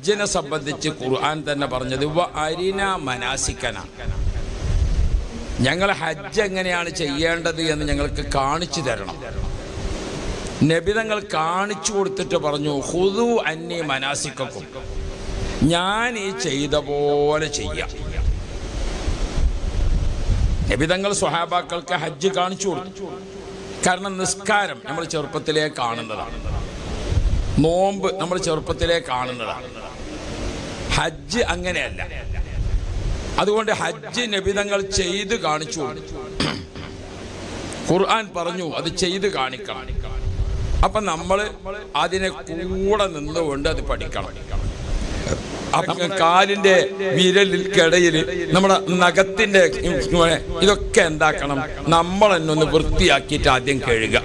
ഹജ്ജിനെ സംബന്ധിച്ച് ഖുർആൻ തന്നെ പറഞ്ഞത് വ അരിന മനാസിക്കന, ഞങ്ങൾ ഹജ്ജ് എങ്ങനെയാണ് ചെയ്യേണ്ടത് എന്ന് ഞങ്ങൾക്ക് കാണിച്ചു തരണം. നബി തങ്ങൾ കാണിച്ചു കൊടുത്തിട്ട് പറഞ്ഞു ഖുദു അന്നി മനാസിക്കക്കും, ഞാൻ ഈ ചെയ്ത പോലെ ചെയ്യാം. നബി തങ്ങൾ സ്വഹാബാക്കൾക്ക് ഹജ്ജ് കാണിച്ചു കൊടുത്തു. കാരണം നിസ്കാരം നമ്മൾ ചെറുപ്പത്തിലേ കാണുന്നതാണ്, നോമ്പ് നമ്മൾ ചെറുപ്പത്തിലേ കാണുന്നതാണ്. ഹജ്ജ് അങ്ങനെയല്ല. അതുകൊണ്ട് ഹജ്ജ് നബി തങ്ങൾ ചെയ്ത് കാണിച്ചു കൊടുത്തു. ഖുർആൻ പറഞ്ഞു അത് ചെയ്ത് കാണിക്കണം. അപ്പൊ നമ്മൾ അതിനെ കൂടെ നിന്നുകൊണ്ട് അത് പഠിക്കണം. കാലിന്റെ വിരലിൽക്കിടയിൽ നമ്മുടെ നഖത്തിന്റെ ഇതൊക്കെ എന്താക്കണം, നമ്മൾ തന്നെ ഒന്ന് വൃത്തിയാക്കിയിട്ട് ആദ്യം കഴുകുക.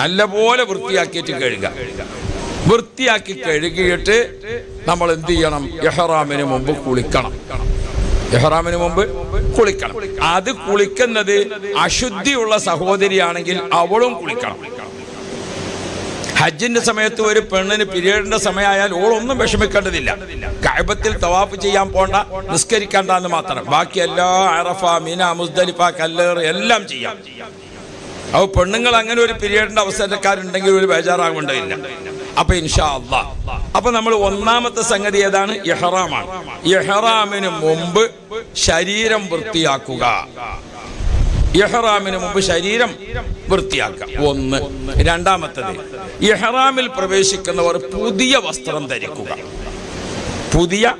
നല്ലപോലെ വൃത്തിയാക്കിയിട്ട് കഴുകുക. വൃത്തിയാക്കി കഴുകിയിട്ട് നമ്മൾ എന്ത് ചെയ്യണം, ഇഹ്റാമിന് മുമ്പ് കുളിക്കണം. ഇഹ്റാമിന് മുമ്പ് കുളിക്കണം. അത് കുളിക്കുന്നത് അശുദ്ധിയുള്ള സഹോദരിയാണെങ്കിൽ അവളും കുളിക്കണം. ഹജ്ജിന്റെ സമയത്ത് ഒരു പെണ്ണിന് പീരിയഡിന്റെ സമയമായാൽ ഓളൊന്നും വിഷമിക്കേണ്ടതില്ല. കഅബത്തിൽ തവാഫ് ചെയ്യാൻ പോണ്ട, നിസ്കരിക്കണ്ട എന്ന് മാത്രം. ബാക്കി എല്ലാ അറഫ, മിന, മുസ്ദലിഫ, കല്ലേറ് എല്ലാം ചെയ്യാം. അപ്പോൾ പെണ്ണുങ്ങൾ അങ്ങനെ ഒരു പീരിയഡിന്റെ അവസരക്കാരുണ്ടെങ്കിൽ ഒരു ബേജാറാകേണ്ടതില്ല. അപ്പൊ ഇൻഷാ അല്ലാഹ്, അപ്പൊ നമ്മൾ ഒന്നാമത്തെ സംഗതി ഏതാണ്? ഇഹ്റാമാണ്. ഇഹ്റാമിന് മുമ്പ് ശരീരം വൃത്തിയാക്കുക. ഇഹ്റാമിന് മുമ്പ് ശരീരം വൃത്തിയാക്കുക, ഒന്ന്. രണ്ടാമത്തത്, ഇഹ്റാമിൽ പ്രവേശിക്കുന്നവർ പുതിയ വസ്ത്രം ധരിക്കുക. പുതിയ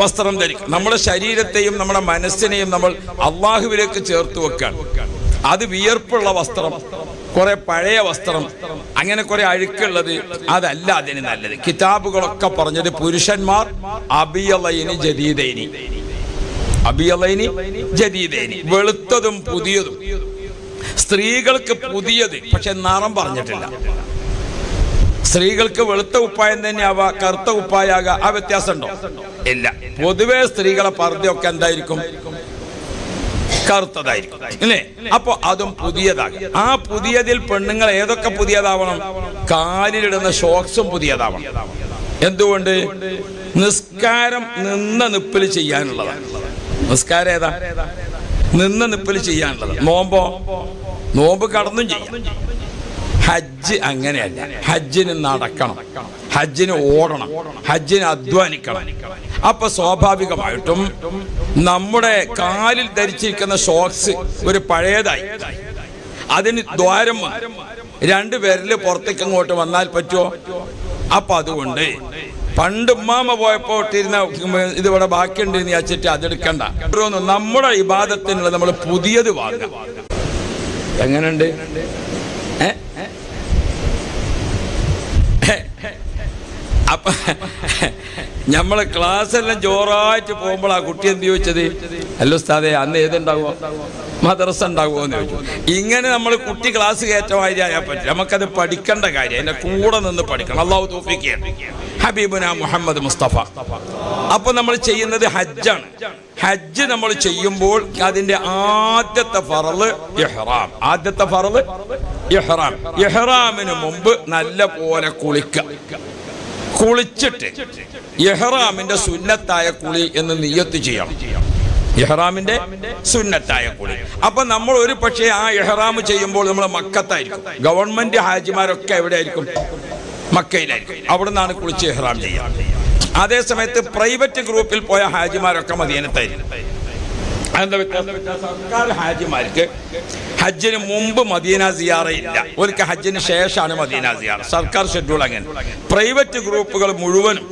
വസ്ത്രം ധരിക്കുക. നമ്മുടെ ശരീരത്തെയും നമ്മുടെ മനസ്സിനെയും നമ്മൾ അള്ളാഹുവിലേക്ക് ചേർത്ത് വെക്കുകയാണ്. അത് വിയർപ്പുള്ള വസ്ത്രം, കുറെ പഴയ വസ്ത്രം, അങ്ങനെ കുറെ അഴുക്കുള്ളത് അതല്ല അതിന് നല്ലത്. കിതാബുകളൊക്കെ പറഞ്ഞത് പുരുഷന്മാർ അബിയലൈനി ജദീദൈനി, അബിയലൈനി ജദീദൈനി, വെളുത്തതും പുതിയതും. സ്ത്രീകൾക്ക് പുതിയത്, പക്ഷെ നിറം പറഞ്ഞിട്ടില്ല. സ്ത്രീകൾക്ക് വെളുത്ത കുപ്പായം തന്നെ ആവാ, കറുത്ത കുപ്പായാകാം. ആ വ്യത്യാസം ഉണ്ടോ? ഇല്ല. പൊതുവെ സ്ത്രീകളെ പർദ്ദയൊക്കെ എന്തായിരിക്കും? കറുത്തതായിരിക്കും, അല്ലേ? അപ്പൊ അതും പുതിയതാകും. ആ പുതിയതിൽ പെണ്ണുങ്ങൾ ഏതൊക്കെ പുതിയതാവണം? കാലിലിടുന്ന ഷോക്സും പുതിയതാവണം. എന്തുകൊണ്ട്? നിസ്കാരം നിന്ന നിപ്പിൽ ചെയ്യാനുള്ളതാണ്. നിസ്കാരം ഏതാ? നിന്ന നിപ്പിൽ ചെയ്യാനുള്ളത്. നോമ്പോ? നോമ്പ് കടന്നും ചെയ്യാം. ഹജ്ജ് അങ്ങനെയല്ല. ഹജ്ജിന് നടക്കണം, ഹജ്ജിന് ഓടണം, ഹജ്ജിന് അധ്വാനിക്കണം. അപ്പൊ സ്വാഭാവികമായിട്ടും നമ്മുടെ കാലിൽ ധരിച്ചിരിക്കുന്ന ഷോക്സ് ഒരു പഴയതായി, അതിന് ദ്വാരം രണ്ട് വിരല് പുറത്തേക്ക് അങ്ങോട്ട് വന്നാൽ പറ്റുമോ? അപ്പൊ അതുകൊണ്ട് പണ്ട് ഉമ്മാമ പോയപ്പോ ഇട്ടിരുന്ന ഇതിവിടെ ബാക്കിയുണ്ടെന്ന് വെച്ചിട്ട് അതെടുക്കണ്ട. നമ്മുടെ ഇബാദത്തിനുള്ള നമ്മൾ പുതിയത് വാങ്ങാം. എങ്ങനെയുണ്ട്? അപ്പൊ നമ്മളെ ക്ലാസ് എല്ലാം ജോറായിട്ട് പോകുമ്പോൾ ആ കുട്ടി എന്ത് ചോദിച്ചത്, അല്ലോ ഉസ്താദേ അന്ന് ഏതുണ്ടാവുമോ, മദ്രസ ഉണ്ടാവുമോ എന്ന് ചോദിച്ചു. ഇങ്ങനെ നമ്മൾ കുട്ടി ക്ലാസ് കയറ്റമായിരിക്കാൻ പറ്റും. നമുക്കത് പഠിക്കേണ്ട കാര്യം, അതിന്റെ കൂടെ നിന്ന് പഠിക്കണം. അല്ലാഹു തൗഫീഖ് ചെയ്യട്ടെ. ഹബീബുന മുഹമ്മദ് മുസ്തഫ. അപ്പൊ നമ്മൾ ചെയ്യുന്നത് ഹജ്ജാണ്. ഹജ്ജ് നമ്മൾ ചെയ്യുമ്പോൾ അതിന്റെ ആദ്യത്തെ ഫറള് ഇഹ്റാം. ആദ്യത്തെ ഫറള് ഇഹ്റാം. ഇഹ്റാമിന് മുമ്പ് നല്ല പോലെ കുളിക്കുക. കുളിച്ചിട്ട് ഇഹ്റാമിന്റെ സുന്നത്തായ കുളി എന്ന് നിയ്യത്ത് ചെയ്യണം. ഇഹ്റാമിന്റെ സുന്നത്തായ കുളി. അപ്പൊ നമ്മൾ ഒരു പക്ഷേ ആ ഇഹ്റാം ചെയ്യുമ്പോൾ നമ്മൾ മക്കത്തായിരിക്കും. ഗവൺമെന്റ് ഹാജിമാരൊക്കെ എവിടെയായിരിക്കും? മക്കയിലായിരിക്കും. അവിടെ നിന്നാണ് കുളിച്ച് ഇഹ്റാം ചെയ്യുക. അതേ സമയത്ത് പ്രൈവറ്റ് ഗ്രൂപ്പിൽ പോയ ഹാജിമാരൊക്കെ മദീനത്തായിരിക്കും. എന്താ വ്യത്യാസം? സർക്കാർ ഹാജിമാർക്ക് ഹജ്ജിന് മുമ്പ് മദീന സിയാറ ഇല്ല, ഒരിക്കൽ ഹജ്ജിന് ശേഷമാണ് മദീന സിയാറ. സർക്കാർ ഷെഡ്യൂൾ അങ്ങനെ. പ്രൈവറ്റ് ഗ്രൂപ്പുകൾ മുഴുവനും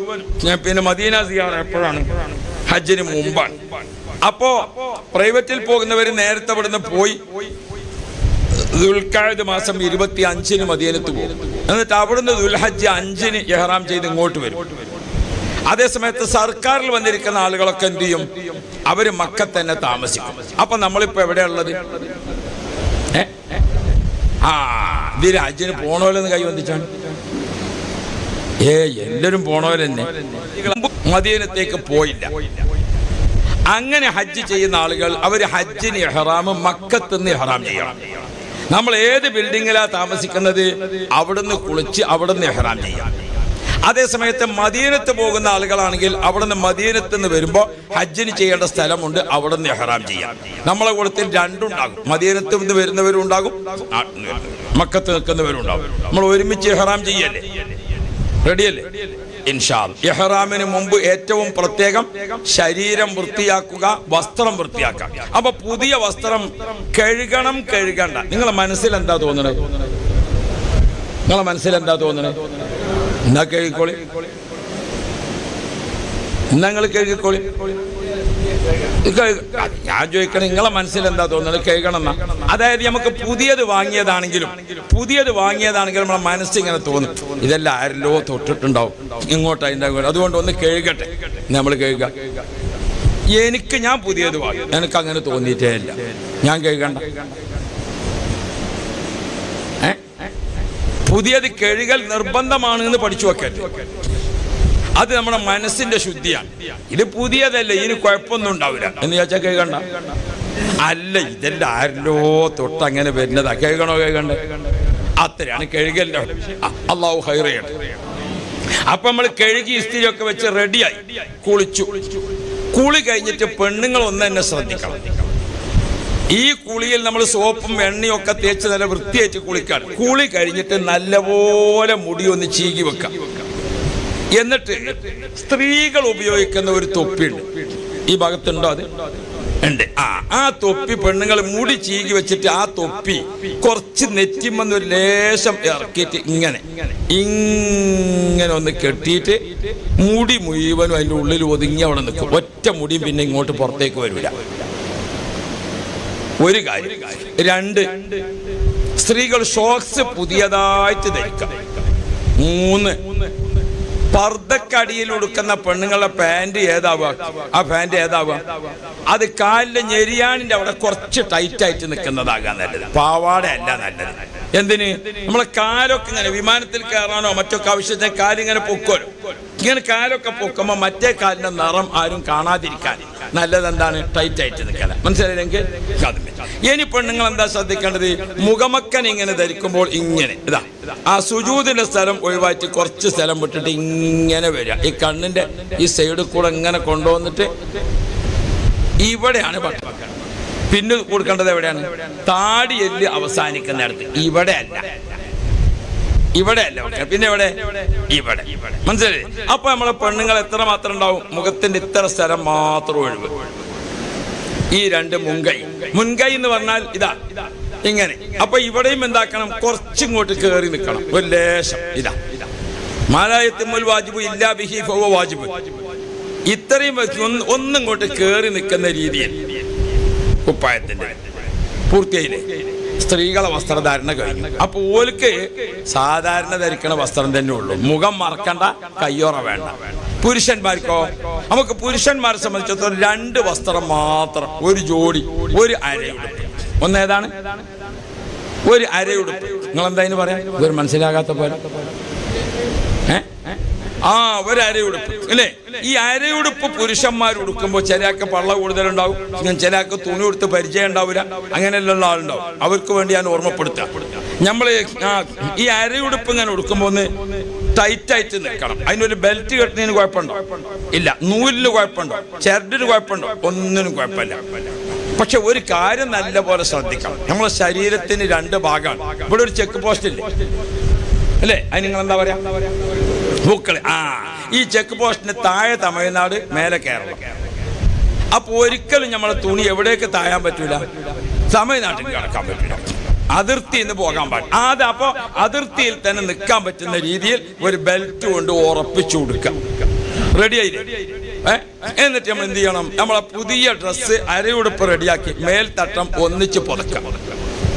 പിന്നെ മദീന സിയാറ എപ്പോഴാണ്? ഹജ്ജിന് മുമ്പാണ്. അപ്പോ പ്രൈവറ്റിൽ പോകുന്നവർ നേരത്തെ ഇവിടുന്ന് പോയി ദുൽഖഅദ് മാസം 25-ന് മദീനത്ത് പോകും. എന്നിട്ട് അവിടുന്ന് ദുൽഹജ്ജ് 5-ന് ഇഹ്റാം ചെയ്ത് ഇങ്ങോട്ട് വരും. അതേസമയത്ത് സർക്കാരിൽ വന്നിരിക്കുന്ന ആളുകളൊക്കെ എന്ത് ചെയ്യും? അവര് മക്കത്ത് തന്നെ താമസിക്കും. അപ്പൊ നമ്മളിപ്പോ എവിടെയുള്ളത്? ഇതിന് ഹജ്ജിന് പോണോലെന്ന് കൈ വന്നിച്ചാണ്. എല്ലാരും പോണോലെന്നെ. മദീനത്തേക്ക് പോയില്ല. അങ്ങനെ ഹജ്ജ് ചെയ്യുന്ന ആളുകൾ അവര് ഹജ്ജിന് ഇഹ്റാം മക്കത്ത് നിന്ന് ഇഹ്റാം ചെയ്യണം. നമ്മൾ ഏത് ബിൽഡിങ്ങിലാ താമസിക്കുന്നത് അവിടുന്ന് കുളിച്ച് അവിടുന്ന് ഇഹ്റാം ചെയ്യാം. അതേസമയത്ത് മദീനത്ത് പോകുന്ന ആളുകളാണെങ്കിൽ അവിടെ നിന്ന് മദീനത്ത് നിന്ന് വരുമ്പോൾ ഹജ്ജിന് ചെയ്യേണ്ട സ്ഥലമുണ്ട്, അവിടെ നിന്ന് ഇഹ്റാം ചെയ്യാം. നമ്മളെ കൂട്ടത്തിൽ രണ്ടുണ്ടാകും, മദീനത്ത് നിന്ന് വരുന്നവരും ഉണ്ടാകും, മക്കത്ത് നിൽക്കുന്നവരും ഉണ്ടാകും. നമ്മൾ ഒരുമിച്ച് ഇഹ്റാം ചെയ്യല്ലേ? റെഡിയല്ലേ? ഇൻഷാ അല്ലാഹ്. ഇഹ്റാമിന് മുമ്പ് ഏറ്റവും പ്രത്യേകം ശരീരം വൃത്തിയാക്കുക, വസ്ത്രം വൃത്തിയാക്കുക. അപ്പൊ പുതിയ വസ്ത്രം കഴുകണ്ട. നിങ്ങളെ മനസ്സിൽ എന്താ തോന്നുന്നത്? എന്നാ കഴുകിക്കോളി, നിങ്ങൾ കഴുകിക്കോളി. ഞാൻ ചോദിക്കണം, നിങ്ങളെ മനസ്സിൽ എന്താ തോന്നുന്നത്? കഴുകണം എന്നാ. അതായത് നമുക്ക് പുതിയത് വാങ്ങിയതാണെങ്കിലും നമ്മളെ മനസ്സിങ്ങനെ തോന്നും, ഇതെല്ലാം ആരല്ലോ തൊട്ടിട്ടുണ്ടാവും, ഇങ്ങോട്ടതിൻ്റെ. അതുകൊണ്ട് ഒന്ന് കഴുകട്ടെ, നമ്മൾ കഴുകുക. ഞാൻ പുതിയത് വാങ്ങി, എനിക്ക് അങ്ങനെ തോന്നിയിട്ടേ ഇല്ല, ഞാൻ കഴുകണ്ട. പുതിയത് കഴുകൽ നിർബന്ധമാണ് എന്ന് പഠിച്ചു വെക്കരുത്. അത് നമ്മുടെ മനസ്സിന്റെ ശുദ്ധിയാണ്. ഇത് പുതിയതല്ലേ, ഇതിന് കുഴപ്പമൊന്നും ഉണ്ടാവില്ല എന്ന് ചോദിച്ചാൽ കഴുകണ്ട. അല്ല, ഇതെല്ലാം ആരിലോ തൊട്ട് അങ്ങനെ വരുന്നതാ, കഴുകണ്ടേ? അത്രയാണ് കഴുകലിന്റെ. അല്ലാഹു ഖൈർ ചെയ്യട്ടെ. അപ്പൊ നമ്മൾ കഴുകി ഇസ്തിരിയൊക്കെ വെച്ച് റെഡിയായി, കുളിച്ചു. കുളി കഴിഞ്ഞിട്ട് പെണ്ണുങ്ങൾ ഒന്ന് തന്നെ ശ്രദ്ധിക്കണം. ഈ കുളിയിൽ നമ്മൾ സോപ്പും എണ്ണയും ഒക്കെ തേച്ച് നല്ല വൃത്തിയായിട്ട് കുളിക്കാണ്. കുളി കഴിഞ്ഞിട്ട് നല്ലപോലെ മുടി ഒന്ന് ചീകി വെക്കാം. എന്നിട്ട് സ്ത്രീകൾ ഉപയോഗിക്കുന്ന ഒരു തൊപ്പിയുണ്ട്, ഈ ഭാഗത്തുണ്ടോ? അത് ഉണ്ട്. ആ തൊപ്പി പെണ്ണുങ്ങൾ മുടി ചീകി വെച്ചിട്ട് ആ തൊപ്പി കുറച്ച് നെറ്റിമെന്ന് ഒരു ലേശം ഇറക്കിയിട്ട് ഇങ്ങനെ ഒന്ന് കെട്ടിയിട്ട് മുടി മുഴുവനും അതിൻ്റെ ഉള്ളിൽ ഒതുങ്ങി അവിടെ നിൽക്കും. ഒറ്റ മുടിയും പിന്നെ ഇങ്ങോട്ട് പുറത്തേക്ക് വരില്ല. ഒരു കാര്യം. രണ്ട്, സ്ത്രീകൾ ഷോക്സ് പുതിയതായിട്ട് ധരിക്കാം. മൂന്ന്, പർദ്ദക്കടിയിൽ ഉടുക്കുന്ന പെണ്ണുങ്ങളുടെ പാൻറ് ഏതാവുക? ആ പാൻറ് ഏതാവുക? അത് കാലിലെ ഞെരിയാണിന്റെ അവിടെ കുറച്ച് ടൈറ്റായിട്ട് നിൽക്കുന്നതാകാൻ നല്ലത്, പാവാട അല്ല നല്ലത്. എന്തിന്? നമ്മളെ കാലൊക്കെ ഇങ്ങനെ വിമാനത്തിൽ കയറാനോ മറ്റൊക്കെ ആവശ്യത്തിന് കാലിങ്ങനെ പൊക്കോലോ. ഇങ്ങനെ കാലൊക്കെ പൊക്കുമ്പോൾ മറ്റേ കാലിന്റെ നിറം ആരും കാണാതിരിക്കാൻ നല്ലത് എന്താണ്? ടൈറ്റായിട്ട് നിൽക്കാൻ. മനസ്സിലായില്ലെങ്കിൽ ഇനി പെണ്ണുങ്ങൾ എന്താ ശ്രദ്ധിക്കേണ്ടത്? മുഖമക്കൻ ഇങ്ങനെ ധരിക്കുമ്പോൾ ഇങ്ങനെ ആ സുജൂദിന്റെ സ്ഥലം ഒഴിവാക്കി കുറച്ച് സ്ഥലം വിട്ടിട്ട് ഇങ്ങനെ വരിക. ഈ കണ്ണിന്റെ ഈ സൈഡിൽ കൂടെ ഇങ്ങനെ കൊണ്ടുവന്നിട്ട് ഇവിടെയാണ് ബട്ടൺ. പിന്നെ കൊടുക്കേണ്ടത് എവിടെയാണ്? താടി എല്ല് അവസാനിക്കുന്നിടത്ത്. ഇവിടെ അല്ല. പിന്നെ എവിടെ? ഇവിടെ. മനസ്സിലായി? അപ്പൊ നമ്മളെ പെണ്ണുങ്ങൾ എത്ര മാത്രം ഉണ്ടാവും? മുഖത്തിന്റെ ഇത്ര സ്ഥലം മാത്രം ഒഴിവ്. ഈ രണ്ട് മുൻകൈ എന്ന് പറഞ്ഞാൽ ഇതാ ഇങ്ങനെ. അപ്പൊ ഇവിടെയും എന്താക്കണം? കുറച്ചിങ്ങോട്ട് കയറി നിൽക്കണം, ഒരു ലേശം. മാലായത്തുൽ വാജിബു ഇല്ലാ ബിഹി ഫഹുവ വാജിബ്. ഇത്രയും ഒന്നിങ്ങോട്ട് കയറി നിൽക്കുന്ന രീതിയിൽ കുപ്പായത്തിന്റെ പൂർത്തിയായില്ലേ? സ്ത്രീകളെ വസ്ത്രധാരണ കഴിഞ്ഞു. അപ്പൊ ഓൽക്ക് സാധാരണ ധരിക്കണ വസ്ത്രം തന്നെ ഉള്ളൂ. മുഖം മറക്കണ്ട, കയ്യോറ വേണ്ട. പുരുഷന്മാർക്കോ? നമുക്ക് പുരുഷന്മാരെ സംബന്ധിച്ചിടത്തോളം രണ്ട് വസ്ത്രം മാത്രം, ഒരു ജോഡി, ഒരു അരയുടുപ്പ്. ഒന്നേതാണ്? ഒരു അരയുടുപ്പ്. നിങ്ങളെന്താ പറയാ? ഇതൊരു മനസ്സിലാകാത്ത പോലെ. ഒരു അരയുടുപ്പ് അല്ലേ? ഈ അരയുടുപ്പ് പുരുഷന്മാർ ഉടുക്കുമ്പോൾ ചിലക്ക് പള്ള കൂടുതലുണ്ടാവും, ചിലക്ക് തുണി കൊടുത്ത് പരിചയം ഉണ്ടാവില്ല, അങ്ങനെയുള്ള ആളുണ്ടാവും. അവർക്ക് വേണ്ടി ഞാൻ ഓർമ്മപ്പെടുത്താം. നമ്മള് ഈ അരയുടുപ്പ് ഇങ്ങനെ ഉടുക്കുമ്പോൾ ഒന്ന് ടൈറ്റായിട്ട് നിൽക്കണം. അതിനൊരു ബെൽറ്റ് കെട്ടുന്നതിന് കുഴപ്പമുണ്ടോ? ഇല്ല. നൂലിന് കുഴപ്പമുണ്ടോ? ചരടിന് കുഴപ്പമുണ്ടോ? ഒന്നിനും കുഴപ്പമില്ല. പക്ഷെ ഒരു കാര്യം നല്ല പോലെ ശ്രദ്ധിക്കണം. നമ്മളെ ശരീരത്തിന് രണ്ട് ഭാഗമാണ്. ഇവിടെ ഒരു ചെക്ക് പോസ്റ്റ് ഇല്ലേ അല്ലേ? അതിന് നിങ്ങൾ എന്താ പറയാ? പൂക്കള്. ഈ ചെക്ക് പോസ്റ്റിന് താഴെ തമിഴ്നാട്, മേലെ കേരളം. അപ്പൊ ഒരിക്കലും നമ്മളെ തുണി എവിടേക്ക് താഴാൻ പറ്റൂല? തമിഴ്നാട്ടിൽ കിടക്കാൻ പറ്റൂല. അതിർത്തി നിന്ന് പോകാൻ പാടില്ല. അപ്പൊ അതിർത്തിയിൽ തന്നെ നിൽക്കാൻ പറ്റുന്ന രീതിയിൽ ഒരു ബെൽറ്റ് കൊണ്ട് ഉറപ്പിച്ചു കൊടുക്കാം. റെഡിയായില്ലേ? എന്നിട്ട് നമ്മൾ എന്ത് ചെയ്യണം? നമ്മളെ പുതിയ ഡ്രസ്സ് അരയുടുപ്പ് റെഡിയാക്കി മേൽത്തട്ടം ഒന്നിച്ച് പുതക്കാം.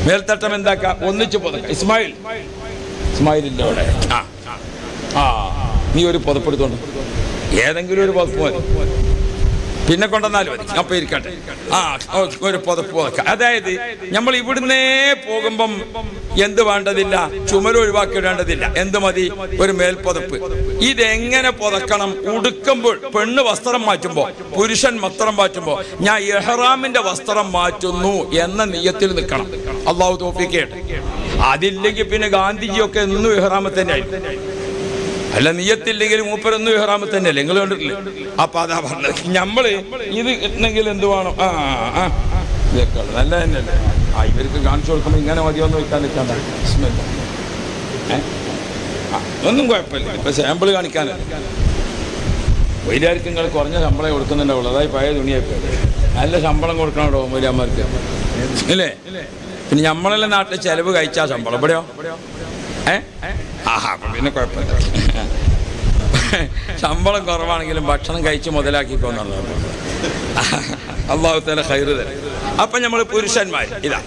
മേൽത്തട്ടം എന്താക്കാം? ഒന്നിച്ച് പുതക്കാം. ഇസ്മായിലിന്റെ അവിടെ നീ ഒരു പുതപ്പെടുത്തോണ്ട് ഏതെങ്കിലും ഒരു പുതപ്പ് മതി, പിന്നെ കൊണ്ടുവന്നാലും മതി. അപ്പൊ ഇരിക്കട്ടെ. ഒരു പുതപ്പ് പുതക്കാം. അതായത് നമ്മൾ ഇവിടുന്നേ പോകുമ്പം എന്ത് വേണ്ടതില്ല? ചുമര് ഒഴിവാക്കിയിടേണ്ടതില്ല. എന്ത് മതി? ഒരു മേൽപ്പുതപ്പ്. ഇതെങ്ങനെ പുതക്കണം? ഉടുക്കുമ്പോൾ പെണ്ണ് വസ്ത്രം മാറ്റുമ്പോ, പുരുഷൻ വസ്ത്രം മാറ്റുമ്പോ ഞാൻ ഇഹ്റാമിന്റെ വസ്ത്രം മാറ്റുന്നു എന്ന നിയ്യത്തിൽ നിൽക്കണം. അല്ലാഹു തൗഫീഖ് ചെയ്യട്ടെ. അതില്ലെങ്കിൽ പിന്നെ ഗാന്ധിജിയൊക്കെ എന്നും ഇഹ്റാമിൽ തന്നെ ആയിരുന്നു. അല്ല നിയ്യത്തില്ലെങ്കിൽ മൂപ്പരൊന്നും ഇഹ്റാമിൽ തന്നെയല്ലേ, നിങ്ങൾ കണ്ടിട്ടില്ലേ? അപ്പൊ അതാ പറഞ്ഞത്. നമ്മള് ഇത് കിട്ടണമെങ്കിൽ എന്ത് വേണം? ഇതൊക്കെ നല്ല തന്നെയല്ലേ. ഇവർക്ക് കാണിച്ചു കൊടുക്കുമ്പോൾ ഇങ്ങനെ മതിയോന്ന് വെക്കാൻ നിൽക്കണ്ട. ഒന്നും കുഴപ്പമില്ല. ഇപ്പൊ സാമ്പിൾ കാണിക്കാനല്ല. വലിയാർക്ക് നിങ്ങൾ കുറഞ്ഞ ശമ്പളം കൊടുക്കുന്നുണ്ടാവുള്ളൂ. അതായത് പഴയ തുണിയൊക്കെ നല്ല ശമ്പളം കൊടുക്കണോ വലിയമ്മമാർക്ക് ഇല്ലേ? പിന്നെ നമ്മളെല്ലാം നാട്ടിൽ ചെലവ് കഴിച്ചാ ശമ്പളം ഇവിടെയോ? പിന്നെ കുഴപ്പമില്ല. ശമ്പളം കുറവാണെങ്കിലും ഭക്ഷണം കഴിച്ച് മുതലാക്കിക്കോന്നു. അല്ലാഹു തആല ഖൈറ് തരും. അപ്പൊ നമ്മൾ പുരുഷന്മാർ ഇതാ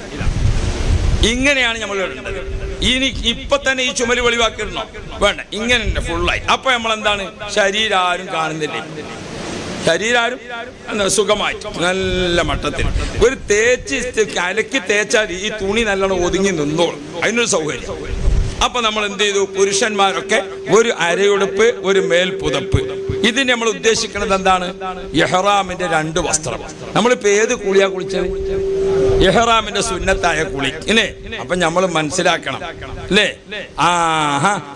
ഇങ്ങനെയാണ് നമ്മൾ ഇടേണ്ടത്. ഇനി ഇപ്പൊ തന്നെ ഈ ചുമല് വെളിവാക്കിയിടണോ? വേണ്ട, ഇങ്ങനെ ഫുള്ളായി. അപ്പൊ നമ്മളെന്താണ്, ശരീരം ആരും കാണുന്നില്ലേ, ശരീരം സുഖമായി നല്ല മട്ടത്തിൽ ഒരു തേച്ച് അലക്കി തേച്ചാൽ ഈ തുണി നല്ലോണം ഒതുങ്ങി നിന്നോളും. അതിനൊരു സൗകര്യം. അപ്പൊ നമ്മൾ എന്ത് ചെയ്തു? പുരുഷന്മാരൊക്കെ ഒരു അരയുടുപ്പ്, ഒരു മേൽപുതപ്പ്. ഇതിന് നമ്മൾ ഉദ്ദേശിക്കുന്നത് എന്താണ്? ഇഹ്റാമിന്റെ 2 വസ്ത്രം. നമ്മളിപ്പോ ഏത് കുളിയാ കുളിച്ചത്? ഇഹ്റാമിന്റെ സുന്നത്തായ കുളി ഇല്ലേ? അപ്പൊ നമ്മൾ മനസ്സിലാക്കണം അല്ലേ?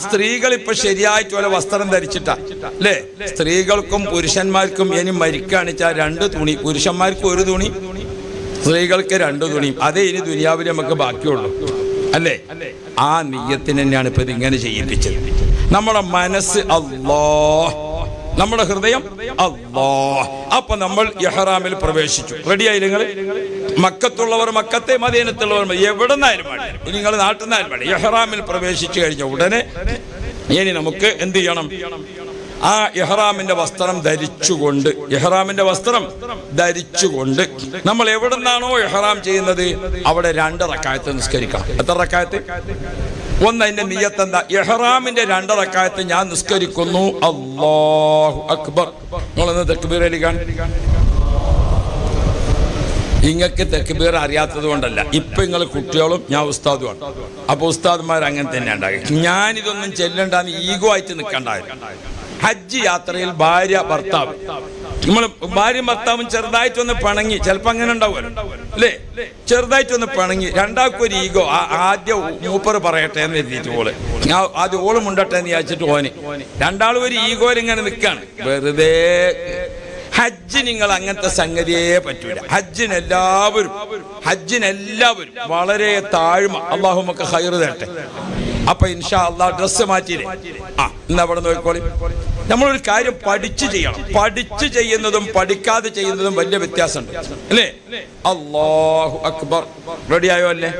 സ്ത്രീകൾ ഇപ്പൊ ശരിയായിട്ട് പോലെ വസ്ത്രം ധരിച്ചിട്ടാ അല്ലേ? സ്ത്രീകൾക്കും പുരുഷന്മാർക്കും ഇനി മരിക്കാണിച്ചാൽ 2 തുണി, പുരുഷന്മാർക്ക് 1 തുണി, സ്ത്രീകൾക്ക് 2 തുണിയും. അതേ ഇനി ദുനിയാവിൽ നമുക്ക് ബാക്കിയുള്ളൂ അല്ലേ? ആ നിയ്യത്തിന് തന്നെയാണ് ഇപ്പൊ ഇതിങ്ങനെ ചെയ്യിപ്പിച്ചത്. നമ്മുടെ മനസ്സ് അല്ലാഹ്, നമ്മുടെ ഹൃദയം അല്ലാഹ്. അപ്പൊ നമ്മൾ ഇഹ്റാമിൽ പ്രവേശിച്ചു. റെഡിയായി നിങ്ങൾ? മക്കത്തുള്ളവർ മക്കത്തെ, മദീനത്തുള്ളവർ എവിടെ നിന്നായാലും വേണ്ട, ഇനി നിങ്ങൾ നാട്ടിൽ നിന്നായാലും വേണ്ട, ഇഹ്റാമിൽ പ്രവേശിച്ചു കഴിഞ്ഞ ഉടനെ ഇനി നമുക്ക് എന്ത് ചെയ്യണം? ആ ഇഹ്റാമിന്റെ വസ്ത്രം ധരിച്ചുകൊണ്ട്, ഇഹ്റാമിന്റെ വസ്ത്രം ധരിച്ചുകൊണ്ട് നമ്മൾ എവിടെ നിന്നാണോ ഇഹ്റാം ചെയ്യുന്നത് അവിടെ 2 റക്അത്ത് നിസ്കരിക്കണം. എത്ര റക്അത്ത്? ഒന്ന്, അതിന്റെ നിയ്യത്ത് എന്താ? ഇഹ്റാമിന്റെ 2 റക്അത്ത് ഞാൻ നിസ്കരിക്കുന്നു, അല്ലാഹു അക്ബർ. നിങ്ങളൊന്ന് തക്ബീർ ചൊല്ലിക്കാൻ. ഇങ്ങക്ക് തക്ബീർ അറിയാത്തത് കൊണ്ടല്ല, ഇപ്പൊ നിങ്ങൾ കുട്ടികളും ഞാൻ ഉസ്താദുമാണ്. അപ്പൊ ഉസ്താദ്മാർ അങ്ങനെ തന്നെ ഉണ്ടാകും. ഞാനിതൊന്നും ചെല്ലണ്ടെന്ന് ഈഗോ ആയിട്ട് നിൽക്കണ്ടായിരുന്നു. ഹജ്ജ് യാത്രയിൽ ഭാര്യ ഭർത്താവ്, നമ്മൾ ഭാര്യയും ഭർത്താവും ചെറുതായിട്ടൊന്ന് പിണങ്ങി, ചിലപ്പോ അങ്ങനെ ഉണ്ടാവുമല്ലോ അല്ലേ? ചെറുതായിട്ടൊന്ന് പിണങ്ങി, രണ്ടാൾക്കും ഒരു ഈഗോ. ആദ്യം മൂപ്പർ പറയട്ടെ എന്ന് എഴുതിയിട്ട് ഓള്, ആദ്യം ഓളും ഉണ്ടട്ടെ എന്ന് വിചാരിച്ചിട്ട് ഓന്. രണ്ടാളും ഒരു ഈഗോയിൽ ഇങ്ങനെ നിൽക്കാണ് വെറുതെ. ഹജ്ജ് നിങ്ങൾ അങ്ങനത്തെ സംഗതിയേ പറ്റൂല. ഹജ്ജിനെല്ലാവരും വളരെ താഴ്മ. അല്ലാഹു നമുക്ക് ഖൈറ് തരട്ടെ. അപ്പൊ ഇൻഷാ അല്ലാഹ് ഡ്രസ്സ് മാറ്റിയില്ലേ? ഇന്ന് അവിടെ നോക്കിക്കോളി. നമ്മളൊരു കാര്യം പഠിച്ചു ചെയ്യണം. പഠിച്ചു ചെയ്യുന്നതും പഠിക്കാതെ ചെയ്യുന്നതും വലിയ വ്യത്യാസമുണ്ട് അല്ലേ? അല്ലാഹു അക്ബർ. റെഡി ആയോ അല്ലേ?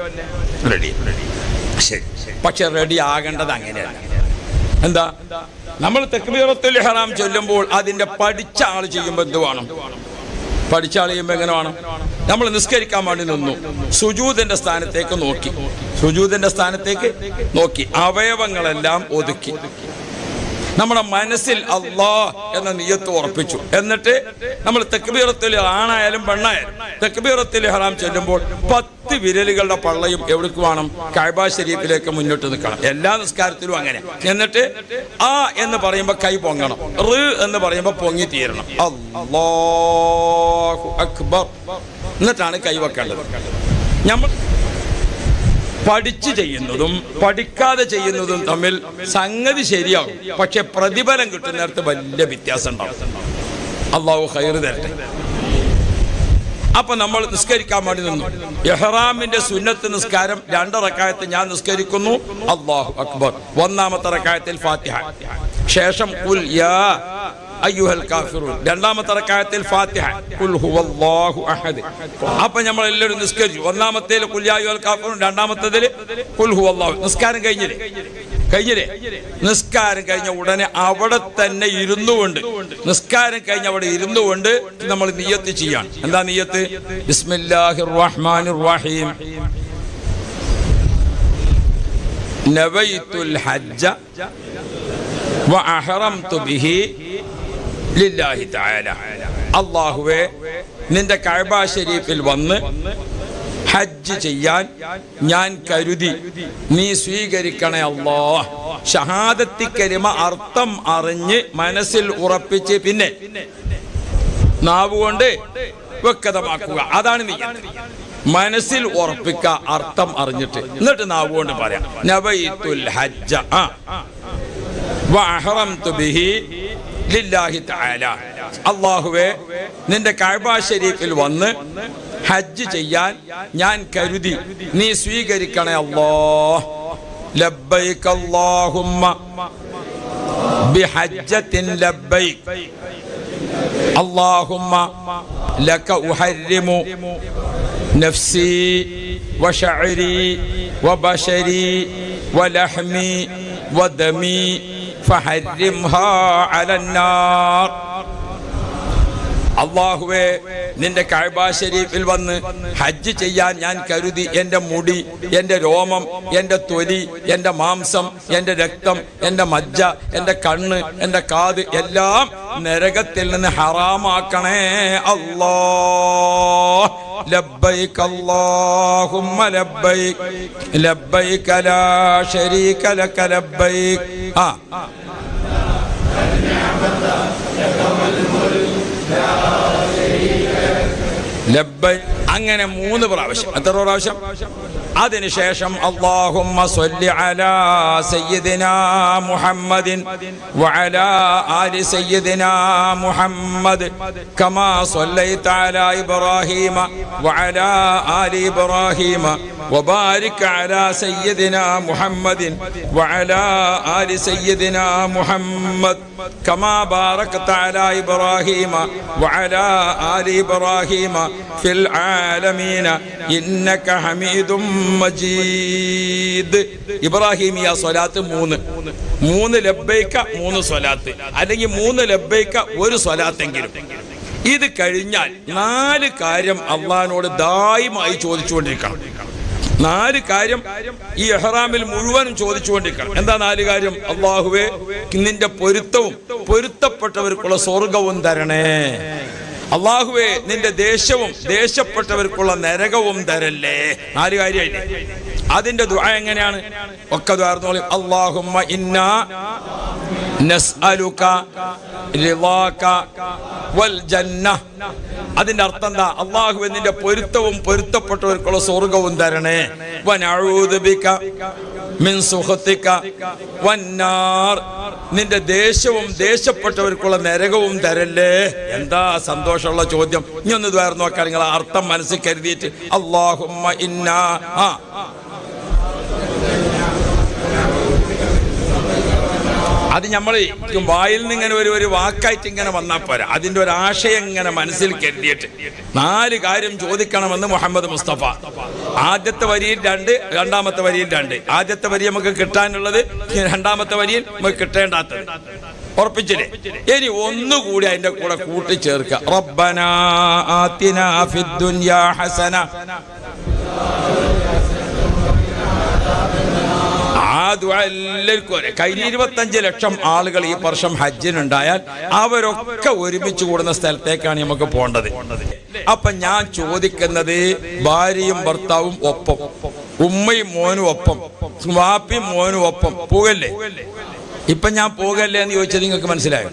റെഡി. ശരി. പക്ഷെ റെഡി ആകേണ്ടത് അങ്ങനെയല്ല. എന്താ? നമ്മൾ തക്ബീറത്തുൽ ഇഹ്റാം ചൊല്ലുമ്പോൾ അതിന്റെ പഠിച്ച ആൾ ചെയ്യുമ്പോൾ എന്ത് വേണം? പഠിച്ച ആൾ ചെയ്യുമ്പോൾ എങ്ങനെ വേണം? നമ്മൾ നിസ്കരിക്കാൻ വേണ്ടി നിന്നു, സുജൂദിന്റെ സ്ഥാനത്തേക്ക് നോക്കി, സുജൂദിന്റെ സ്ഥാനത്തേക്ക് നോക്കി അവയവങ്ങളെല്ലാം ഒതുക്കി നമ്മുടെ മനസ്സിൽ അല്ലാഹ് എന്ന നിയ്യത്ത് ഉറപ്പിച്ചു. എന്നിട്ട് നമ്മൾ തക്ബീറത്തുൽ ആണായാലും പെണ്ണായാലും തക്ബീറത്തുൽ ഇഹ്റാം ചൊല്ലുമ്പോൾ 10 വിരലുകളുടെ പള്ളയും എവിടേക്ക് വേണം? കഅബ ശരീഫിലേക്ക് മുന്നോട്ട് നിൽക്കണം. എല്ലാ നിസ്കാരത്തിലും അങ്ങനെ. എന്നിട്ട് ആ എന്ന് പറയുമ്പോൾ കൈ പൊങ്ങണം, റ് എന്ന് പറയുമ്പോൾ പൊങ്ങി തീരണം. അല്ലാഹു അക്ബർ. എന്നിട്ടാണ് കൈ വെക്കേണ്ടത്. നമ്മൾ പഠിച്ചു ചെയ്യുന്നതും പഠിക്കാതെ ചെയ്യുന്നതും തമ്മിൽ സംഗതി ശരിയാകും, പക്ഷെ പ്രതിഫലം കിട്ടുന്നിടത്ത് വലിയ വ്യത്യാസം ഉണ്ടാവും. അല്ലാഹു ഖൈറ് തരട്ടെ. അപ്പൊ നമ്മൾ നിസ്കരിക്കാൻ വേണ്ടി നിന്നു. ഇഹ്റാമിന്റെ സുന്നത്ത് നിസ്കാരം 2 റക്അത്ത് ഞാൻ നിസ്കരിക്കുന്നു, അല്ലാഹു അക്ബർ. 1ാമത്തെ റക്അത്തിൽ ഫാത്തിഹ, ശേഷം ഖുൽ യാ അയ്യുഹൽ കാഫിറൂൻ. 2ാമത്തെ റക്അത്തിൽ ഫാത്തിഹ, ഖുൽ ഹുവല്ലാഹു അഹദ്. അപ്പോൾ നമ്മൾ എല്ലാവരും നിസ്കരിച്ചു. 1ാമത്തേൽ ഖുൽ യാ അയ്യുഹൽ കാഫിറൂൻ, 2ാമത്തേതിൽ ഖുൽ ഹുവല്ലാഹു. നിസ്കാരം കഴിഞ്ഞില്ലേ? നിസ്കാരം കഴിഞ്ഞ ഉടനെ അവിടെ തന്നെ ഇരുന്നുകൊണ്ട്, നിസ്കാരം കഴിഞ്ഞ അവിടെ ഇരുന്നുകൊണ്ട് നമ്മൾ നിയ്യത്ത് ചെയ്യാണ്. എന്താ നിയ്യത്ത്? ബിസ്മില്ലാഹിർ റഹ്മാനിർ റഹീം. നവൈതുൽ ഹജ്ജ വഅഹറംതു ബിഹി ലില്ലാഹി തആല. അല്ലാഹുവേ, നിന്റെ കഅബ ശരീഫിൽ വന്ന് ഹജ്ജ് ചെയ്യാൻ ഞാൻ കരുതി, നീ സ്വീകരിക്കണേ അല്ലാഹ്. ഷഹാദത്തി കലിമ അർത്ഥം അറിഞ്ഞ് മനസ്സിൽ ഉറപ്പിച്ച് പിന്നെ നാവുകൊണ്ട് വ്യക്തമാക്കുക. അതാണ് നിയ്യത്ത്. മനസ്സിൽ ഉറപ്പിക്കുക, അർത്ഥം അറിഞ്ഞിട്ട്, എന്നിട്ട് നാവുകൊണ്ട് പറയാം നവൈതുൽ ഹജ്ജ. വഅഹറംതു ബിഹി ലില്ലാഹി തആല. അല്ലാഹുവേ, നിന്റെ കഅബ ശരീഫിൽ വന്ന് ഹജ്ജ് ചെയ്യാൻ ഞാൻ കരുതി, നീ സ്വീകരിക്കണേ അല്ലാഹ്. ലബ്ബൈക അല്ലാഹുമ്മ ബിഹജ്ജത്തിൻ ലബ്ബൈക അല്ലാഹുമ്മ ലക ഉഹർരിമു നഫ്സി വശഅരി വബശരി വലഹ്മി വദമി ഫഹർരിംഹാ അലന്നാർ. അല്ലാഹുവേ, നിന്റെ കഅബ ശരീഫിൽ വന്ന് ഹജ്ജ് ചെയ്യാൻ ഞാൻ കരുതി എൻ്റെ മുടി, എൻ്റെ രോമം, എൻ്റെ തൊലി, എൻ്റെ മാംസം, എൻ്റെ രക്തം, എൻ്റെ മജ്ജ, എൻ്റെ കണ്ണ്, എൻ്റെ കാത് എല്ലാം നരകത്തിൽ നിന്ന് ഹറാമാക്കണേ അല്ലാഹ്. ലബ്ബൈക അല്ലാഹുമ്മ ലബ്ബൈക ലബ്ബൈക ലാ ശരീക ലക ലബ്ബൈക. അങ്ങനെ 3 പ്രാവശ്യം. എത്ര പ്രാവശ്യം? അതിനുശേഷം അല്ലാഹുമ്മ സ്വല്ലി അലാ സയ്യിദിനാ മുഹമ്മദിൻ വഅലാ ആലി സയ്യിദിനാ മുഹമ്മദ് കമാ സ്വല്ലൈത അലാ ഇബ്രാഹീമ വഅലാ ആലി ഇബ്രാഹീമ വബാരിക് അലാ സയ്യിദിനാ മുഹമ്മദിൻ വഅലാ ആലി സയ്യിദിനാ മുഹമ്മദ് കമാ ബാറക്ത അലാ ഇബ്രാഹീമ വഅലാ ആലി ഇബ്രാഹീമ ഫിൽ ആലമീന ഇന്നക ഹമീദും മജീദ്. ഇബ്രാഹിമിയ സ്വലാത്ത് 3 ലബ്ബൈക 3 സ്വലാത്ത്, അല്ലെങ്കിൽ 3 ലബ്ബൈക 1 സ്വലാത്തെങ്കിലും. ഇത് കഴിഞ്ഞാൽ 4 കാര്യം അള്ളാഹിനോട് ദായിമായി ചോദിച്ചുകൊണ്ടിരിക്കണം. 4 കാര്യം ഈ ഇഹ്റാമിൽ മുഴുവനും ചോദിച്ചുകൊണ്ടിരിക്കണം. എന്താ 4 കാര്യം? അല്ലാഹുവേ, നിന്റെ പൊരുത്തവും പൊരുത്തപ്പെട്ടവർക്കുള്ള സ്വർഗവും തരണേ. അല്ലാഹുവേ, നിന്റെ ദേശവും ദേശപ്പെട്ടവർക്കുള്ള നരകവും തരല്ലേ. 4 കാര്യമായില്ലേ? അതിന്റെ ദുആ എങ്ങനെയാണ്? ഒക്കെ ദ്വാർന്നോളി. അല്ലാഹുമ്മ ഇന്നാ നസ്അലുക റിളാക വൽ ജന്ന. അതിന്റെ അർത്ഥം എന്താ? അല്ലാഹുവേ, നിന്റെ പൊരുത്തവും പൊരുത്തപ്പെട്ടവർക്കുള്ള സ്വർഗവും തരണേ. വനഊദു ബിക മിൻ സുഖതിക വന്നാർ. നിന്റെ ദേശവും ദേശപ്പെട്ടവർക്കുള്ള നരകവും തരല്ലേ. എന്താ സന്തോഷമുള്ള ചോദ്യം. ഇനി ഒന്ന് ദ്വാരം നോക്കാം, നിങ്ങൾ അർത്ഥം മനസ്സിൽ കരുതിയിട്ട്. അല്ലാഹുമ്മ ഇന്നാ. അത് നമ്മൾ വായിൽ നിന്ന് ഇങ്ങനെ ഒരു വാക്കായിട്ട് ഇങ്ങനെ വന്നാൽ പോരാ. അതിന്റെ ഒരു ആശയം ഇങ്ങനെ മനസ്സിൽ കരുതിയിട്ട് 4 കാര്യം ചോദിക്കണമെന്ന് മുഹമ്മദ് മുസ്തഫ. ആദ്യത്തെ വരിയിൽ 2, രണ്ടാമത്തെ വരിയിൽ 2. ആദ്യത്തെ വരി നമുക്ക് കിട്ടാനുള്ളത്, രണ്ടാമത്തെ വരിയിൽ നമുക്ക് കിട്ടേണ്ടാത്തത്. ഉറപ്പിച്ചില്ലേ? ഇനി ഒന്നുകൂടി അതിന്റെ കൂടെ കൂട്ടിച്ചേർക്കുക. റബ്ബനാ ആതിനാ ഫിദ്ദുനിയാ ഹസന. എല്ലാവർക്കും കഴിഞ്ഞ 25 ലക്ഷം ആളുകൾ ഈ വർഷം ഹജ്ജിനുണ്ടായാൽ അവരൊക്കെ ഒരുമിച്ച് കൂടുന്ന സ്ഥലത്തേക്കാണ് നമുക്ക് പോകേണ്ടത്. അപ്പൊ ഞാൻ ചോദിക്കുന്നത്, ഭാര്യയും ഭർത്താവും ഒപ്പം, ഉമ്മയും മോനും ഒപ്പം, വാപ്പിയും മോനും ഒപ്പം പോകല്ലേ? ഇപ്പൊ ഞാൻ പോകല്ലേ എന്ന് ചോദിച്ചത് നിങ്ങൾക്ക് മനസ്സിലായോ?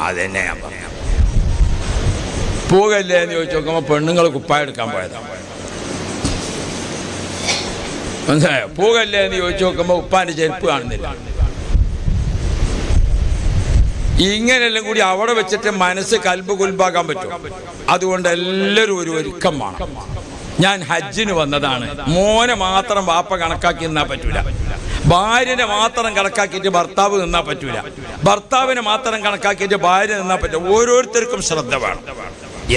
അതെന്നെ ഞാൻ പറഞ്ഞു. പോകല്ലേ എന്ന് ചോദിച്ചു നോക്കുമ്പോ പെണ്ണുങ്ങൾ കുപ്പായ എടുക്കാൻ പോയതാണ്. മനസ്സിലായോ? പോകല്ലേ എന്ന് ചോദിച്ചു നോക്കുമ്പോ ഉപ്പാന്റെ ചെരുപ്പ് കാണുന്നില്ല. ഇങ്ങനെല്ലാം കൂടി അവിടെ വെച്ചിട്ട് മനസ്സ് കൽബ് കുൽബാക്കാൻ പറ്റും. അതുകൊണ്ട് എല്ലാവരും ഒരു ഒരുക്കമാണ്. ഞാൻ ഹജ്ജിന് വന്നതാണ്. മോനെ മാത്രം വാപ്പ കണക്കാക്കി നിന്നാ പറ്റൂല. ഭാര്യനെ മാത്രം കണക്കാക്കിയിട്ട് ഭർത്താവ് നിന്നാ പറ്റൂല. ഭർത്താവിനെ മാത്രം കണക്കാക്കിയിട്ട് ഭാര്യ നിന്നാ പറ്റൂല. ഓരോരുത്തർക്കും ശ്രദ്ധ വേണം.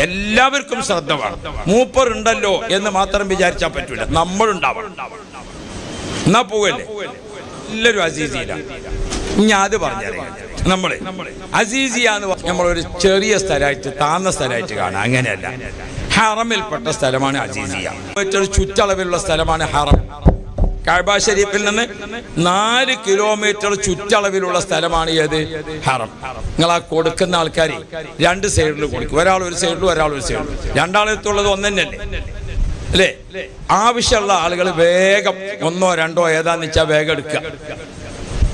എല്ലാവർക്കും ശ്രദ്ധ വേണം. മൂപ്പറുണ്ടല്ലോ എന്ന് മാത്രം വിചാരിച്ചാൽ പറ്റൂല. നമ്മളുണ്ടാവണം. എന്നാ പോവല്ലേ? എല്ലാവരും അസീസിയില്ല. ഞാൻ അത് പറഞ്ഞറിയാം. നമ്മള് അസീസിയ എന്ന് പറഞ്ഞാൽ നമ്മളൊരു ചെറിയ സ്ഥലമായിട്ട്, താന്ന സ്ഥലമായിട്ട് കാണാം. അങ്ങനെയല്ല. ഹറമിൽപ്പെട്ട സ്ഥലമാണ് അസീസിയ. മറ്റൊരു ചുറ്റളവിലുള്ള സ്ഥലമാണ് ഹറം. കഅബ ശരീഫിൽ നിന്ന് 4 കിലോമീറ്റർ ചുറ്റളവിലുള്ള സ്ഥലമാണ് ഏത്? ഹറം. നിങ്ങൾ ആ കൊടുക്കുന്ന ആൾക്കാർ 2 സൈഡിൽ കൊടുക്കും. ഒരാൾ ഒരു സൈഡിലും ഒരാൾ ഒരു സൈഡിലും. രണ്ടാളത്തുള്ളത് ഒന്ന് തന്നെയല്ലേ അല്ലേ? ആവശ്യമുള്ള ആളുകൾ വേഗം 1ഓ 2ഓ ഏതാന്ന് വെച്ചാൽ വേഗം എടുക്കുക.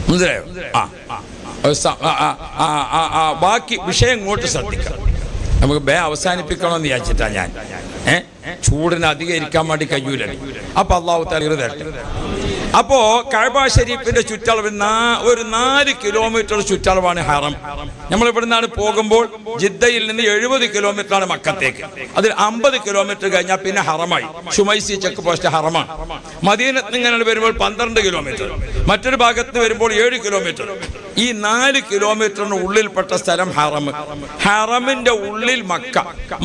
മനസ്സിലായോ? ബാക്കി വിഷയം ഇങ്ങോട്ട് ശ്രദ്ധിക്കാം. നമുക്ക് അവസാനിപ്പിക്കണമെന്ന് വിചാരിച്ചിട്ടാ ഞാൻ. ചൂടിന് അധികം ഇരിക്കാൻ വേണ്ടി കഴിയൂല. അപ്പൊ അള്ളാഹു തആല തരട്ടെ. അപ്പോ കഅബ ഷരീഫിന്റെ ചുറ്റളവ് ഒരു 4 കിലോമീറ്റർ ചുറ്റളവാണ് ഹറം. നമ്മൾ ഇവിടുന്നാണ് പോകുമ്പോൾ ജിദ്ദയിൽ നിന്ന് 70 കിലോമീറ്ററാണ് മക്കത്തേക്ക്. അതിൽ 50 കിലോമീറ്റർ കഴിഞ്ഞാൽ പിന്നെ ഹറമായി. ഷുമൈസി ചെക്ക് പോസ്റ്റ് ഹറമാണ്. മദീനത്ത് ഇങ്ങനെ വരുമ്പോൾ 12 കിലോമീറ്റർ, മറ്റൊരു ഭാഗത്ത് വരുമ്പോൾ 7 കിലോമീറ്റർ. ഈ 4 കിലോമീറ്ററിന് ഉള്ളിൽപ്പെട്ട സ്ഥലം ഹറം. ഹറമിന്റെ ഉള്ളിൽ മക്ക,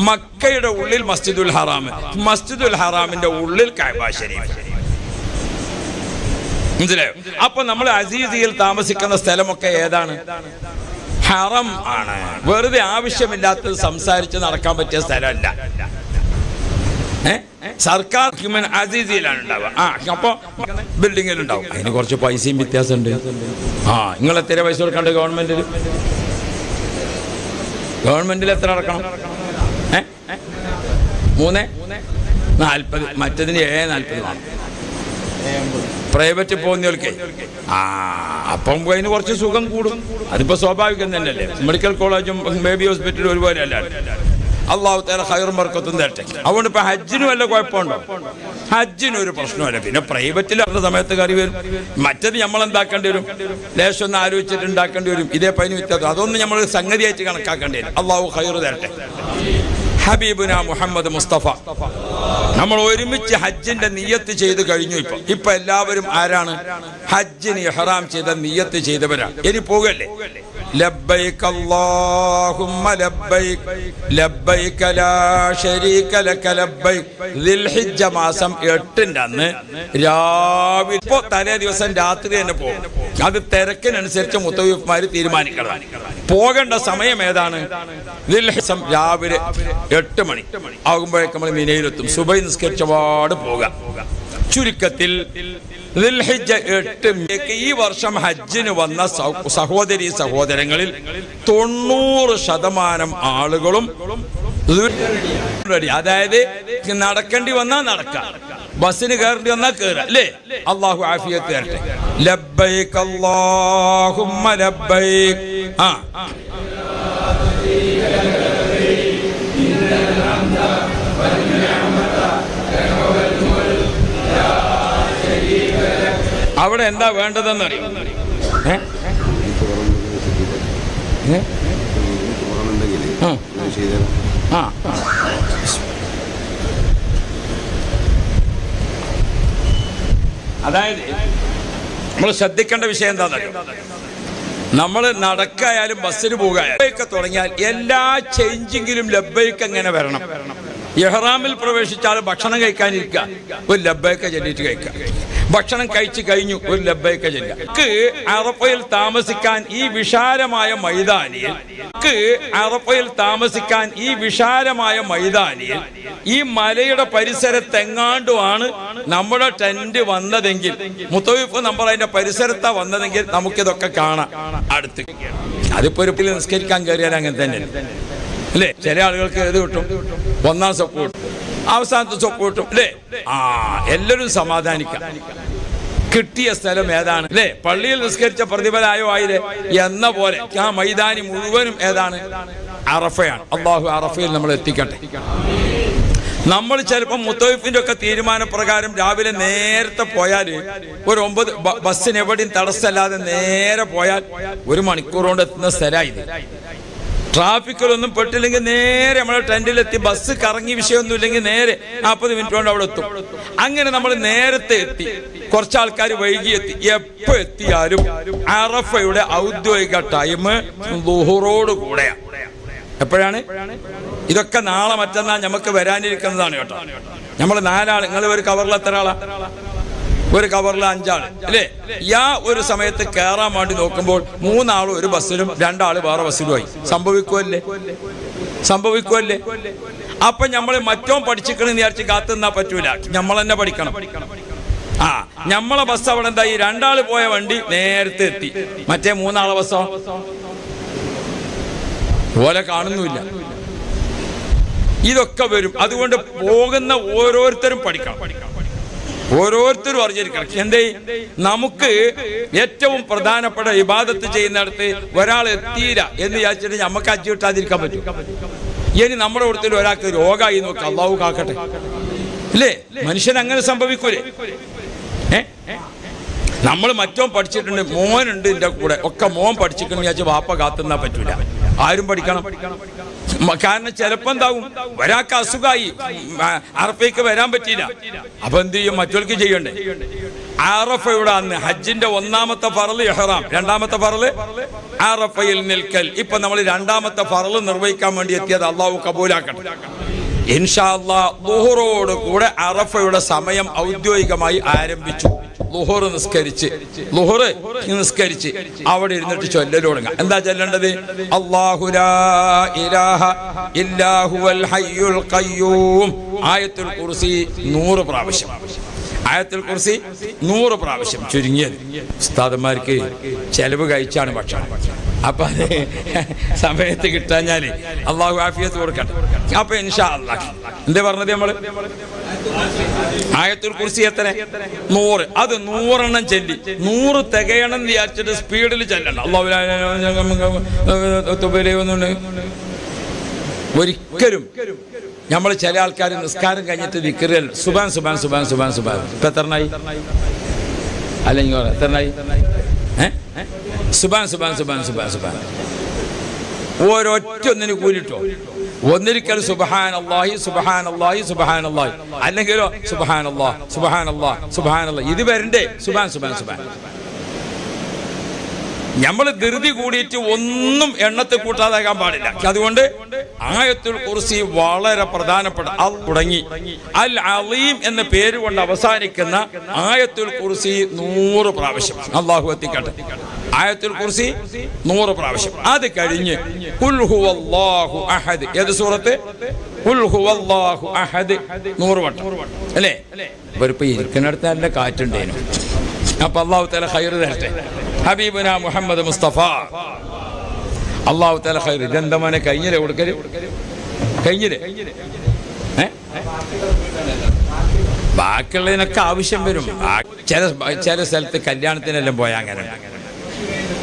മക്കയുടെ ഉള്ളിൽ മസ്ജിദുൽ ഹറാം, മസ്ജിദുൽ ഹറാമിന്റെ ഉള്ളിൽ കഅബ ഷരീഫ്. മനസ്സിലായോ? അപ്പൊ നമ്മൾ അസീസിയിൽ താമസിക്കുന്ന സ്ഥലമൊക്കെ ഏതാണ്? ഹറം ആണ്. വെറുതെ ആവശ്യമില്ലാത്തത് സംസാരിച്ച് നടക്കാൻ പറ്റിയ സ്ഥലമല്ല. സർക്കാർ അസീസിയിലാണ് ഉണ്ടാവുക. അപ്പൊ ബിൽഡിങ്ങിലുണ്ടാവും. അതിന് കുറച്ച് പൈസയും വ്യത്യാസമുണ്ട്. നിങ്ങൾ എത്ര പൈസ കൊടുക്കണ്ട് ഗവൺമെന്റിൽ? ഗവൺമെന്റിൽ എത്ര അടക്കണം? 340. മറ്റതിന് 740. പ്രൈവറ്റ് പോകുന്നവർക്ക് അപ്പം അതിന് കുറച്ച് സുഖം കൂടും. അതിപ്പോ സ്വാഭാവികം തന്നെയല്ലേ. മെഡിക്കൽ കോളേജും ബേബി ഹോസ്പിറ്റലും ഒരുപോലെ അല്ല. അള്ളാഹു തആല ഖൈറും ബർക്കത്തും തരട്ടെ. അതുകൊണ്ട് ഇപ്പൊ ഹജ്ജിന് വല്ല കുഴപ്പമുണ്ടോ? ഹജ്ജിന് ഒരു പ്രശ്നമല്ല. പിന്നെ പ്രൈവറ്റിൽ അവരുടെ സമയത്ത് കയറി വരും. മറ്റത് നമ്മൾ എന്താക്കേണ്ടി വരും? ലേശം ഒന്ന് ആലോചിച്ചിട്ട് ഉണ്ടാക്കേണ്ടി വരും. ഇതേ പനി വ്യത്യാസം അതൊന്നും നമ്മൾ സംഗതിയായിട്ട് കണക്കാക്കേണ്ടി വരും. അള്ളാഹു ഖൈറ് തരട്ടെ. ഹബീബുന മുഹമ്മദ് മുസ്തഫ നമ്മൾ ഒരുമിച്ച് ഹജ്ജിന്റെ നിയ്യത്ത് ചെയ്ത് കഴിഞ്ഞു. ഇപ്പൊ എല്ലാവരും ആരാണ്? ഹജ്ജിന് ഇഹ്റാം ചെയ്ത നിയ്യത്ത് ചെയ്തവരാണ്. ഇനി പോകല്ലേ? ലബ്ബൈക അല്ലാഹുമ്മ ലബ്ബൈക ലബ്ബൈക ലാ ശരീക ലക ലബ്ബൈക. ദിൽഹിജ്ജ മാസം 8-ന്റെ അന്ന് രാവിലെ, ഇപ്പോ തലേ ദിവസം രാത്രി തന്നെ പോകും. അത് തിരക്കിനനുസരിച്ച് മുത്തവീഫ്മാര് തീരുമാനിക്കണം. പോകേണ്ട സമയം ഏതാണ്? ദിൽഹിജ്ജ രാവിലെ 8 മണി ആകുമ്പോഴേക്ക് നമ്മൾ മിനയിലെത്തും. സുബൈ നിസ്കരിച്ചപാട് പോകാം. ചുരുക്കത്തിൽ ദിൽഹിജ്ജ 8 ഈ വർഷം ഹജ്ജിന് വന്ന സഹോദരീ സഹോദരങ്ങളിൽ 90% ആളുകളും റെഡി. അതായത് നടക്കേണ്ടി വന്നാൽ നടക്കാം, ബസ്സിന് കയറേണ്ടി വന്നാൽ കയറാം, അല്ലേ? അള്ളാഹു ആഫിയത്ത് തരട്ടെ. ലബ്ബൈക അല്ലാഹുമ്മ ലബ്ബൈക. അവിടെ എന്താ വേണ്ടതെന്നറിയും? അതായത് നമ്മൾ ശ്രദ്ധിക്കേണ്ട വിഷയം എന്താണെന്നറിയോ? നമ്മൾ നടക്കായാലും ബസ്സിന് പോകായാലും തുടങ്ങിയാൽ എല്ലാ ചേഞ്ചിങ്ങിലും ലബ്ബൈക്ക് എങ്ങനെ വരണം? ഇഹ്റാമിൽ പ്രവേശിച്ചാൽ ഭക്ഷണം കഴിക്കാനിരിക്കുക, ഒരു ലബ്ബൈക്ക ചൊല്ലിയിട്ട് കഴിക്കുക. ഭക്ഷണം കഴിച്ചു കഴിഞ്ഞു, ഒരു ലബ്ബൈക്ക ചൊല്ലുക. അറഫയിൽ താമസിക്കാൻ ഈ വിശാലമായ മൈതാനിയിൽ ഈ മലയുടെ പരിസരത്തെങ്ങാണ്ടുമാണ് നമ്മുടെ ടെന്റ് വന്നതെങ്കിൽ, മുത്തവീഫ് നമ്പർ അതിന്റെ പരിസരത്താ വന്നതെങ്കിൽ നമുക്കിതൊക്കെ കാണാം അടുത്ത്. അതിപ്പോ ഒരു നിസ്കരിക്കാൻ കയറിയാൽ അങ്ങനെ തന്നെ അല്ലേ? ചില ആളുകൾക്ക് ഏത് കിട്ടും? 1-ാം സൊപ്പ് കിട്ടും, അവസാനത്തെ സൊപ്പ് കിട്ടും, അല്ലേ? എല്ലാവരും സമാധാനിക്കാം. കിട്ടിയ സ്ഥലം ഏതാണ്, അല്ലേ? പള്ളിയിൽ നിസ്കരിച്ച പ്രതിഫലായോ ആയില്ലേ എന്ന പോലെ ആ മൈതാനി മുഴുവനും ഏതാണ്? അറഫയാണ്. അള്ളാഹു അറഫയിൽ നമ്മൾ എത്തിക്കട്ടെ. നമ്മൾ ചിലപ്പോൾ മുത്തവീഫിന്റെ ഒക്കെ തീരുമാനപ്രകാരം രാവിലെ നേരത്തെ പോയാൽ ഒരു 9 ബസ്സിന് എവിടെയും തടസ്സമല്ലാതെ നേരെ പോയാൽ 1 മണിക്കൂർ കൊണ്ട് എത്തുന്ന സ്ഥലമായത്. ട്രാഫിക്കിലൊന്നും പെട്ടില്ലെങ്കിൽ നേരെ നമ്മളെ ടെന്റിലെത്തി, ബസ് കറങ്ങി വിഷയമൊന്നും ഇല്ലെങ്കിൽ നേരെ 40 മിനിറ്റ് കൊണ്ട് അവിടെ എത്തും. അങ്ങനെ നമ്മൾ നേരത്തെ എത്തി. കുറച്ച് ആൾക്കാർ വൈകി എത്തി. എപ്പോ എത്തിയാലും അറഫയുടെ ഔദ്യോഗിക ടൈം ളുഹുറോട് കൂടെയാണ്. എപ്പോഴാണ്? ഇതൊക്കെ നാളെ മറ്റന്നാൾ നമുക്ക് വരാനിരിക്കുന്നതാണ് കേട്ടോ. നമ്മൾ 4 ആൾ, നിങ്ങൾ ഒരു കവറിൽ എത്ര ആളാ? ഒരു കവറിൽ 5 ആള്, അല്ലേ? ഒരു സമയത്ത് കയറാൻ വേണ്ടി നോക്കുമ്പോൾ 3 ആളും ഒരു ബസ്സിലും 2 ആള് വേറെ ബസ്സിലുമായി. സംഭവിക്കുമല്ലേ? അപ്പൊ നമ്മൾ മറ്റോ പഠിച്ചിക്കണെന്ന് വിചാരിച്ച് കാത്തു നിന്നാ പറ്റൂല. നമ്മൾ തന്നെ പഠിക്കണം. നമ്മളെ ബസ് അവിടെ എന്തായി? 2 ആള് പോയ വണ്ടി നേരത്തെ എത്തി. മറ്റേ 3 ആളെ ബസ്സോ പോലെ കാണുന്നുമില്ല. ഇതൊക്കെ വരും. അതുകൊണ്ട് പോകുന്ന ഓരോരുത്തരും പഠിക്കണം, ഓരോരുത്തരും അറിഞ്ഞിരിക്കണം. എന്തേ? നമുക്ക് ഏറ്റവും പ്രധാനപ്പെട്ട ഇബാദത്ത് ചെയ്യുന്നിടത്ത് ഒരാൾ എത്തിയില്ല എന്ന് വിചാരിച്ചിട്ട് നമുക്ക് ഹജ്ജ് കിട്ടാതിരിക്കാൻ പറ്റും? ഇനി നമ്മുടെ കൂട്ടത്തിൽ ഒരാൾക്ക് രോഗമായി നോക്കാം, അള്ളാഹു കാക്കട്ടെ, അല്ലേ? മനുഷ്യൻ അങ്ങനെ സംഭവിക്കൂലേ? നമ്മൾ മറ്റോൻ പഠിച്ചിട്ടുണ്ട്, മോനുണ്ട് എൻ്റെ കൂടെ, ഒക്കെ മോൻ പഠിച്ചിട്ടുണ്ട് വിചാരിച്ച് വാപ്പ കാത്തുന്നാ പറ്റൂല. ആരും പഠിക്കണം. കാരണം ചിലപ്പോൾ എന്താവും, ഒരാൾക്ക് അസുഖമായി അറഫയ്ക്ക് വരാൻ പറ്റിയില്ല, അപ്പൊ എന്ത് ചെയ്യും? മറ്റവർക്ക് ചെയ്യണ്ടേ? അറഫയുടെ അന്ന് ഹജ്ജിന്റെ ഒന്നാമത്തെ ഫറള് ഇഹ്റാം, രണ്ടാമത്തെ ഫറള് അറഫയിൽ നിൽക്കൽ. ഇപ്പൊ നമ്മൾ രണ്ടാമത്തെ ഫറള് നിർവഹിക്കാൻ വേണ്ടി എത്തിയത്. അള്ളാഹു കബൂലാക്കട്ടെ. ഇൻഷാ അല്ലാഹ് ളുഹറോട് കൂടെ അറഫയുടെ സമയം ഔദ്യോഗികമായി ആരംഭിച്ചു. ളുഹർ നിസ്കരിച്ച് അവിടെ ഇരുന്നിട്ട് ചൊല്ലൽ തുടങ്ങാം. എന്താ ചൊല്ലേണ്ടത്? അല്ലാഹു ലാ ഇലാഹ ഇല്ലാ ഹുവൽ ഹയ്യുൽ ഖയ്യൂം. ആയത്തുൽ കുർസി 100 പ്രാവശ്യം. ആയത്തുൽ കുർസി 100 പ്രാവശ്യം. ചുരുങ്ങിയത് ഉസ്താദന്മാർക്ക് ചെലവ് കഴിച്ചാണ് ഭക്ഷണം. അപ്പൊ അത് സമയത്ത് കിട്ടാഞ്ഞാല് അള്ളാഹു ആഫിയത്ത് കൊടുക്കട്ടെ. അപ്പൊ ഇൻഷാ അല്ലാഹ് എന്താ പറഞ്ഞത് നമ്മള്? ആയത്തുൽ കുർസി എത്ര? 100. അത് 100 ചെല്ലി 100 തികയണം എന്ന് വിചാരിച്ചിട്ട് സ്പീഡിൽ ചെല്ലണം. ഒരിക്കലും നമ്മൾ ചില ആൾക്കാർ നിസ്കാരം കഴിഞ്ഞിട്ട് ദിക്റിൽ സുബാൻ സുബാൻ സുബാൻ സുബാൻ സുബാൻ. ഇപ്പൊ എത്രനായി? അല്ലെങ്കിൽ എത്രനായി? സുബാൻ സുബാൻ സുബാൻ സുബാൻ സുബാൻ. ഓരോറ്റ ഒന്നിന് കൂലിട്ടോ. ഒന്നിരിക്കൽ സുബ്ഹാനല്ലാഹി സുബ്ഹാനല്ലാഹി സുബ്ഹാനല്ലാഹി, അല്ലെങ്കിലോ സുബ്ഹാനല്ലാഹ് സുബ്ഹാനല്ലാഹ് സുബ്ഹാനല്ലാഹ്. ഇത് വരണ്ടേ? സുബാൻ സുബാൻ സുബാൻ. നമ്മൾ ധൃതി കൂടിയിട്ട് ഒന്നും എണ്ണത്തിൽ കൂട്ടാതാകാൻ പാടില്ല. അതുകൊണ്ട് ആയത്തുൽ കുർസി വളരെ പ്രധാനപ്പെട്ട തുടങ്ങി അൽ അലീം എന്ന പേര് കൊണ്ട് അവസാനിക്കുന്ന ആയത്തുൽ കുർസി 100 പ്രാവശ്യം. അല്ലാഹു എത്തിക്കട്ടെ. ആയത്തുൽ കുർസി 100 പ്രാവശ്യം. അത് കഴിഞ്ഞ് ഖുൽ ഹുവല്ലാഹു അഹദ്. ഏത് സൂറത്ത്? ഖുൽ ഹുവല്ലാഹു അഹദ് 100 വട്ടം, അല്ലേ? ഇവരിപ്പോ ഇരിക്കുന്നിടത്ത് നല്ല കാറ്റുണ്ടേനു. അപ്പൊ അല്ലാഹു തആല ഖൈർ തരട്ടെ. ഹബീബുന മുഹമ്മദ് മുസ്തഫ അല്ലാഹു തആല ഖൈർ. ഇതെന്താ മോനെ കഴിഞ്ഞില്ലേ കൊടുക്കല്? കഴിഞ്ഞില്ലേ? ബാക്കിയുള്ളതിനൊക്കെ ആവശ്യം വരും. ചില സ്ഥലത്ത് കല്യാണത്തിനെല്ലാം പോയാൽ അങ്ങനെ,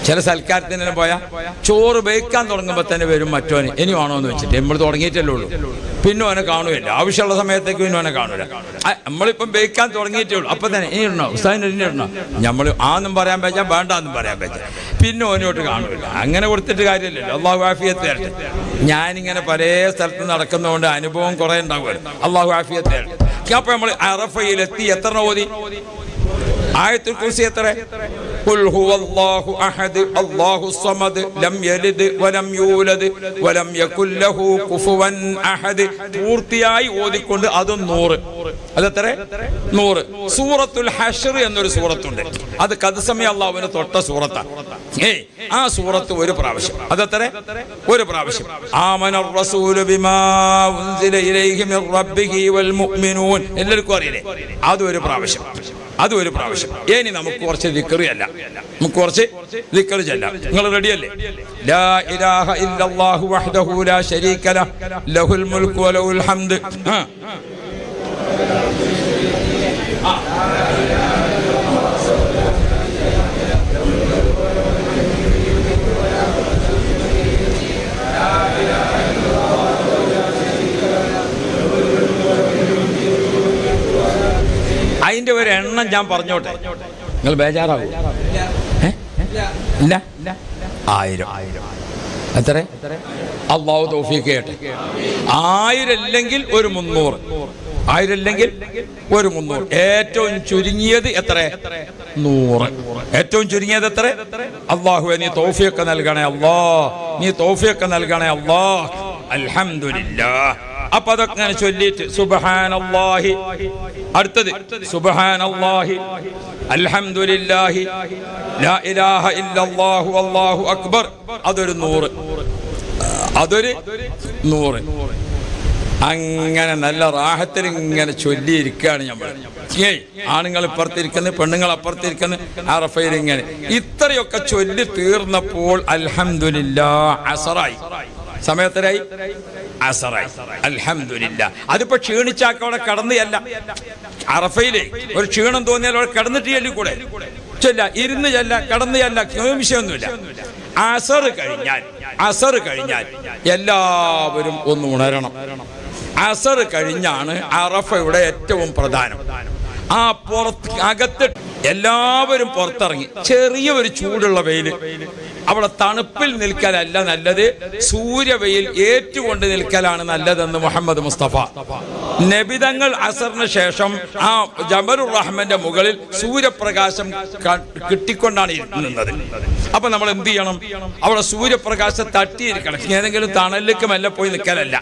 ചില സൽക്കാരത്തിനെല്ലാം പോയാൽ ചോറ് ബേക്കാൻ തുടങ്ങുമ്പോൾ തന്നെ വരും മറ്റോന്. ഇനി വേണോ എന്ന് വെച്ചിട്ട് നമ്മൾ തുടങ്ങിയിട്ടല്ലേ ഉള്ളൂ. പിന്നെ ഓനെ കാണുകയില്ല. ആവശ്യമുള്ള സമയത്തേക്ക് പിന്നെ ഓനെ കാണൂല. നമ്മളിപ്പം ബേക്കാൻ തുടങ്ങിയിട്ടേ ഉള്ളൂ. അപ്പം തന്നെ ഇനി ഇടണോ ഉസ്താദിന് ഇനി ഇടണോ, നമ്മൾ ആന്നും പറയാൻ പറ്റാ വേണ്ടാന്നും പറയാൻ പറ്റാ, പിന്നെ ഓനോട്ട് കാണൂല. അങ്ങനെ കൊടുത്തിട്ട് കാര്യമില്ലല്ലോ. അള്ളാഹു ആഫിയത്ത് തരട്ടെ. ഞാനിങ്ങനെ പല സ്ഥലത്ത് നടക്കുന്നതുകൊണ്ട് അനുഭവം കുറെ ഉണ്ടാവുമല്ലോ. അള്ളാഹു ആഫിയത്ത് തരട്ടെ. അപ്പൊ നമ്മൾ അറഫയിലെത്തി. എത്ര ഓതി? ആയത്തുൽ കുർസി എത്ര? ഖുൽ ഹുവല്ലാഹു അഹദ് അല്ലാഹു സ്വമദ് ലം യലിദ് വലം യൂലദ് വലം യകുൽ ലഹു കുഫുവൻ അഹദ്. പൂർത്തിയായി ഓതിക്കൊണ്ട് അതും 100. അതെത്ര? 100. സൂറത്തുൽ ഹശ്ർ എന്നൊരു സൂറത്തുണ്ട്. അത് ഖദ്സമി അല്ലാഹുവിനെ തൊട്ട സൂറത്താണ്. ആ സൂറത്ത് 1 പ്രാവശ്യം. അതെത്ര? 1 പ്രാവശ്യം. ആമനർ റസൂലു ബിമാ ഉൻസില ഇലൈഹി മിർ റബ്ബിഹി വൽ മുഅ്മിനൂൻ. എല്ലാവർക്കും അറിയില്ലേ? അത് 1 പ്രാവശ്യം. അത് 1 പ്രാവശ്യം. ഇനി നമുക്ക് കുറച്ച് ദിക്റ് അല്ല, നമുക്ക് കുറച്ച് ദിക്റ് ചെല്ലാം. നിങ്ങൾ റെഡിയല്ലേ? ലാ ഇലാഹ ഇല്ലല്ലാഹു വഹ്ദഹു ലാ ശരീക ലഹു ലഹുൽ മുൽക്കു വലഹുൽ ഹംദ്. അതിന്റെ ഒരു എണ്ണം ഞാൻ പറഞ്ഞോട്ടെ, നിങ്ങൾ ബേജാറാവും. ഇല്ല, 1000. എത്ര? അല്ലാഹു തൗഫീഖ് ചെയ്യട്ടെ. 1000 അല്ലെങ്കിൽ ഒരു 300. 1000 അല്ലെങ്കിൽ ഒരു 300. ഏറ്റവും ചുരുങ്ങിയത് എത്ര? 100. ഏറ്റവും ചുരുങ്ങിയത് എത്ര? അല്ലാഹുവേ നീ തൗഫീഖ് നൽകണേ അല്ലാ, നീ തൗഫീഖ് നൽകണേ അല്ലാ. അൽഹംദുലില്ലാഹ്. അപ്പൊ അതൊക്കെ അങ്ങനെ ചൊല്ലിയിട്ട് സുബ്ഹാനല്ലാഹി. അടുത്തത് സുബ്ഹാനല്ലാഹി അൽഹംദുലില്ലാഹി ലാ ഇലാഹ ഇല്ലല്ലാഹു അല്ലാഹു അക്ബർ. അതൊരു 100. അതൊരു 100. അങ്ങനെ നല്ല റാഹത്തിൽ ഇങ്ങനെ ചൊല്ലിയിരിക്കുകയാണ് നമ്മൾ. ആണുങ്ങൾ ഇപ്പുറത്തിരിക്കുന്നു, പെണ്ണുങ്ങൾ അപ്പുറത്തിരിക്കുന്നു. അറഫയിൽ ഇങ്ങനെ ഇത്രയൊക്കെ ചൊല്ലി തീർന്നപ്പോൾ അൽഹംദുലില്ലാഹ് അസറായി. സമയത്തരായി? അസറായി. അൽഹംദുലില്ലാഹ്. അതിപ്പോ ക്ഷീണിച്ചാക്കവിടെ കടന്നല്ല. അറഫയിലെ ഒരു ക്ഷീണം തോന്നിയാൽ അവിടെ കിടന്നിട്ട് ചെല്ലി കൂടെ ചെല്ല, ഇരുന്ന് ചെല്ല, കടന്ന് ചെല്ല, വിഷയമൊന്നുമില്ല. അസർ കഴിഞ്ഞാൽ എല്ലാവരും ഒന്ന് ഉണരണം. അസർ കഴിഞ്ഞാണ് അറഫയുടെ ഏറ്റവും പ്രധാനം. ആ അകത്ത് എല്ലാവരും പുറത്തിറങ്ങി. ചെറിയ ഒരു ചൂടുള്ള വെയിൽ, അവിടെ തണുപ്പിൽ നിൽക്കലല്ല നല്ലത്, സൂര്യവെയിൽ ഏറ്റുകൊണ്ട് നിൽക്കലാണ് നല്ലതെന്ന് മുഹമ്മദ് മുസ്തഫ. നബിതങ്ങൾ അസറിന് ശേഷം ആ ജബലുർ റഹ്മന്റെ മുകളിൽ സൂര്യപ്രകാശം കിട്ടിക്കൊണ്ടാണ് നിന്നത്. അപ്പൊ നമ്മൾ എന്ത് ചെയ്യണം? അവിടെ സൂര്യപ്രകാശം തട്ടിയിരിക്കണം. ഏതെങ്കിലും തണലിലേക്ക് മെല്ലെ പോയി നിൽക്കലല്ല.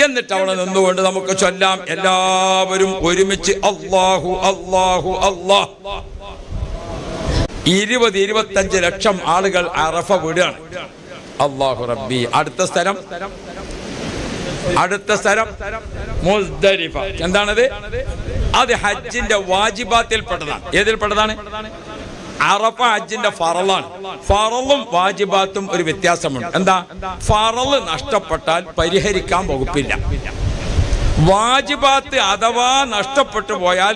എന്നിട്ട് അവിടെ നിന്നുകൊണ്ട് നമുക്ക് ചൊല്ലാം എല്ലാവരും ഒരുമിച്ച് അല്ലാഹു അല്ലാഹു അല്ലാഹ്. 20-25 ലക്ഷം ആളുകൾ അറഫ വിടുകയാണ്. അല്ലാഹു റബ്ബി. അടുത്ത സ്ഥലം മുസ്ദലിഫ. എന്താണത്? അത് ഹജ്ജിന്റെ വാജിബാത്തിൽ പെട്ടതാണ്. ഏതിൽ പെട്ടതാണ്? അറഫ ഹജ്ജിന്റെ ഫറലാണ്. ഫറലും വാജിബാത്തും ഒരു വ്യത്യാസമുണ്ട്. എന്താ? ഫറല് നഷ്ടപ്പെട്ടാൽ പരിഹരിക്കാൻ വകുപ്പില്ല. വാജിബാത്ത് അഥവാ നഷ്ടപ്പെട്ടു പോയാൽ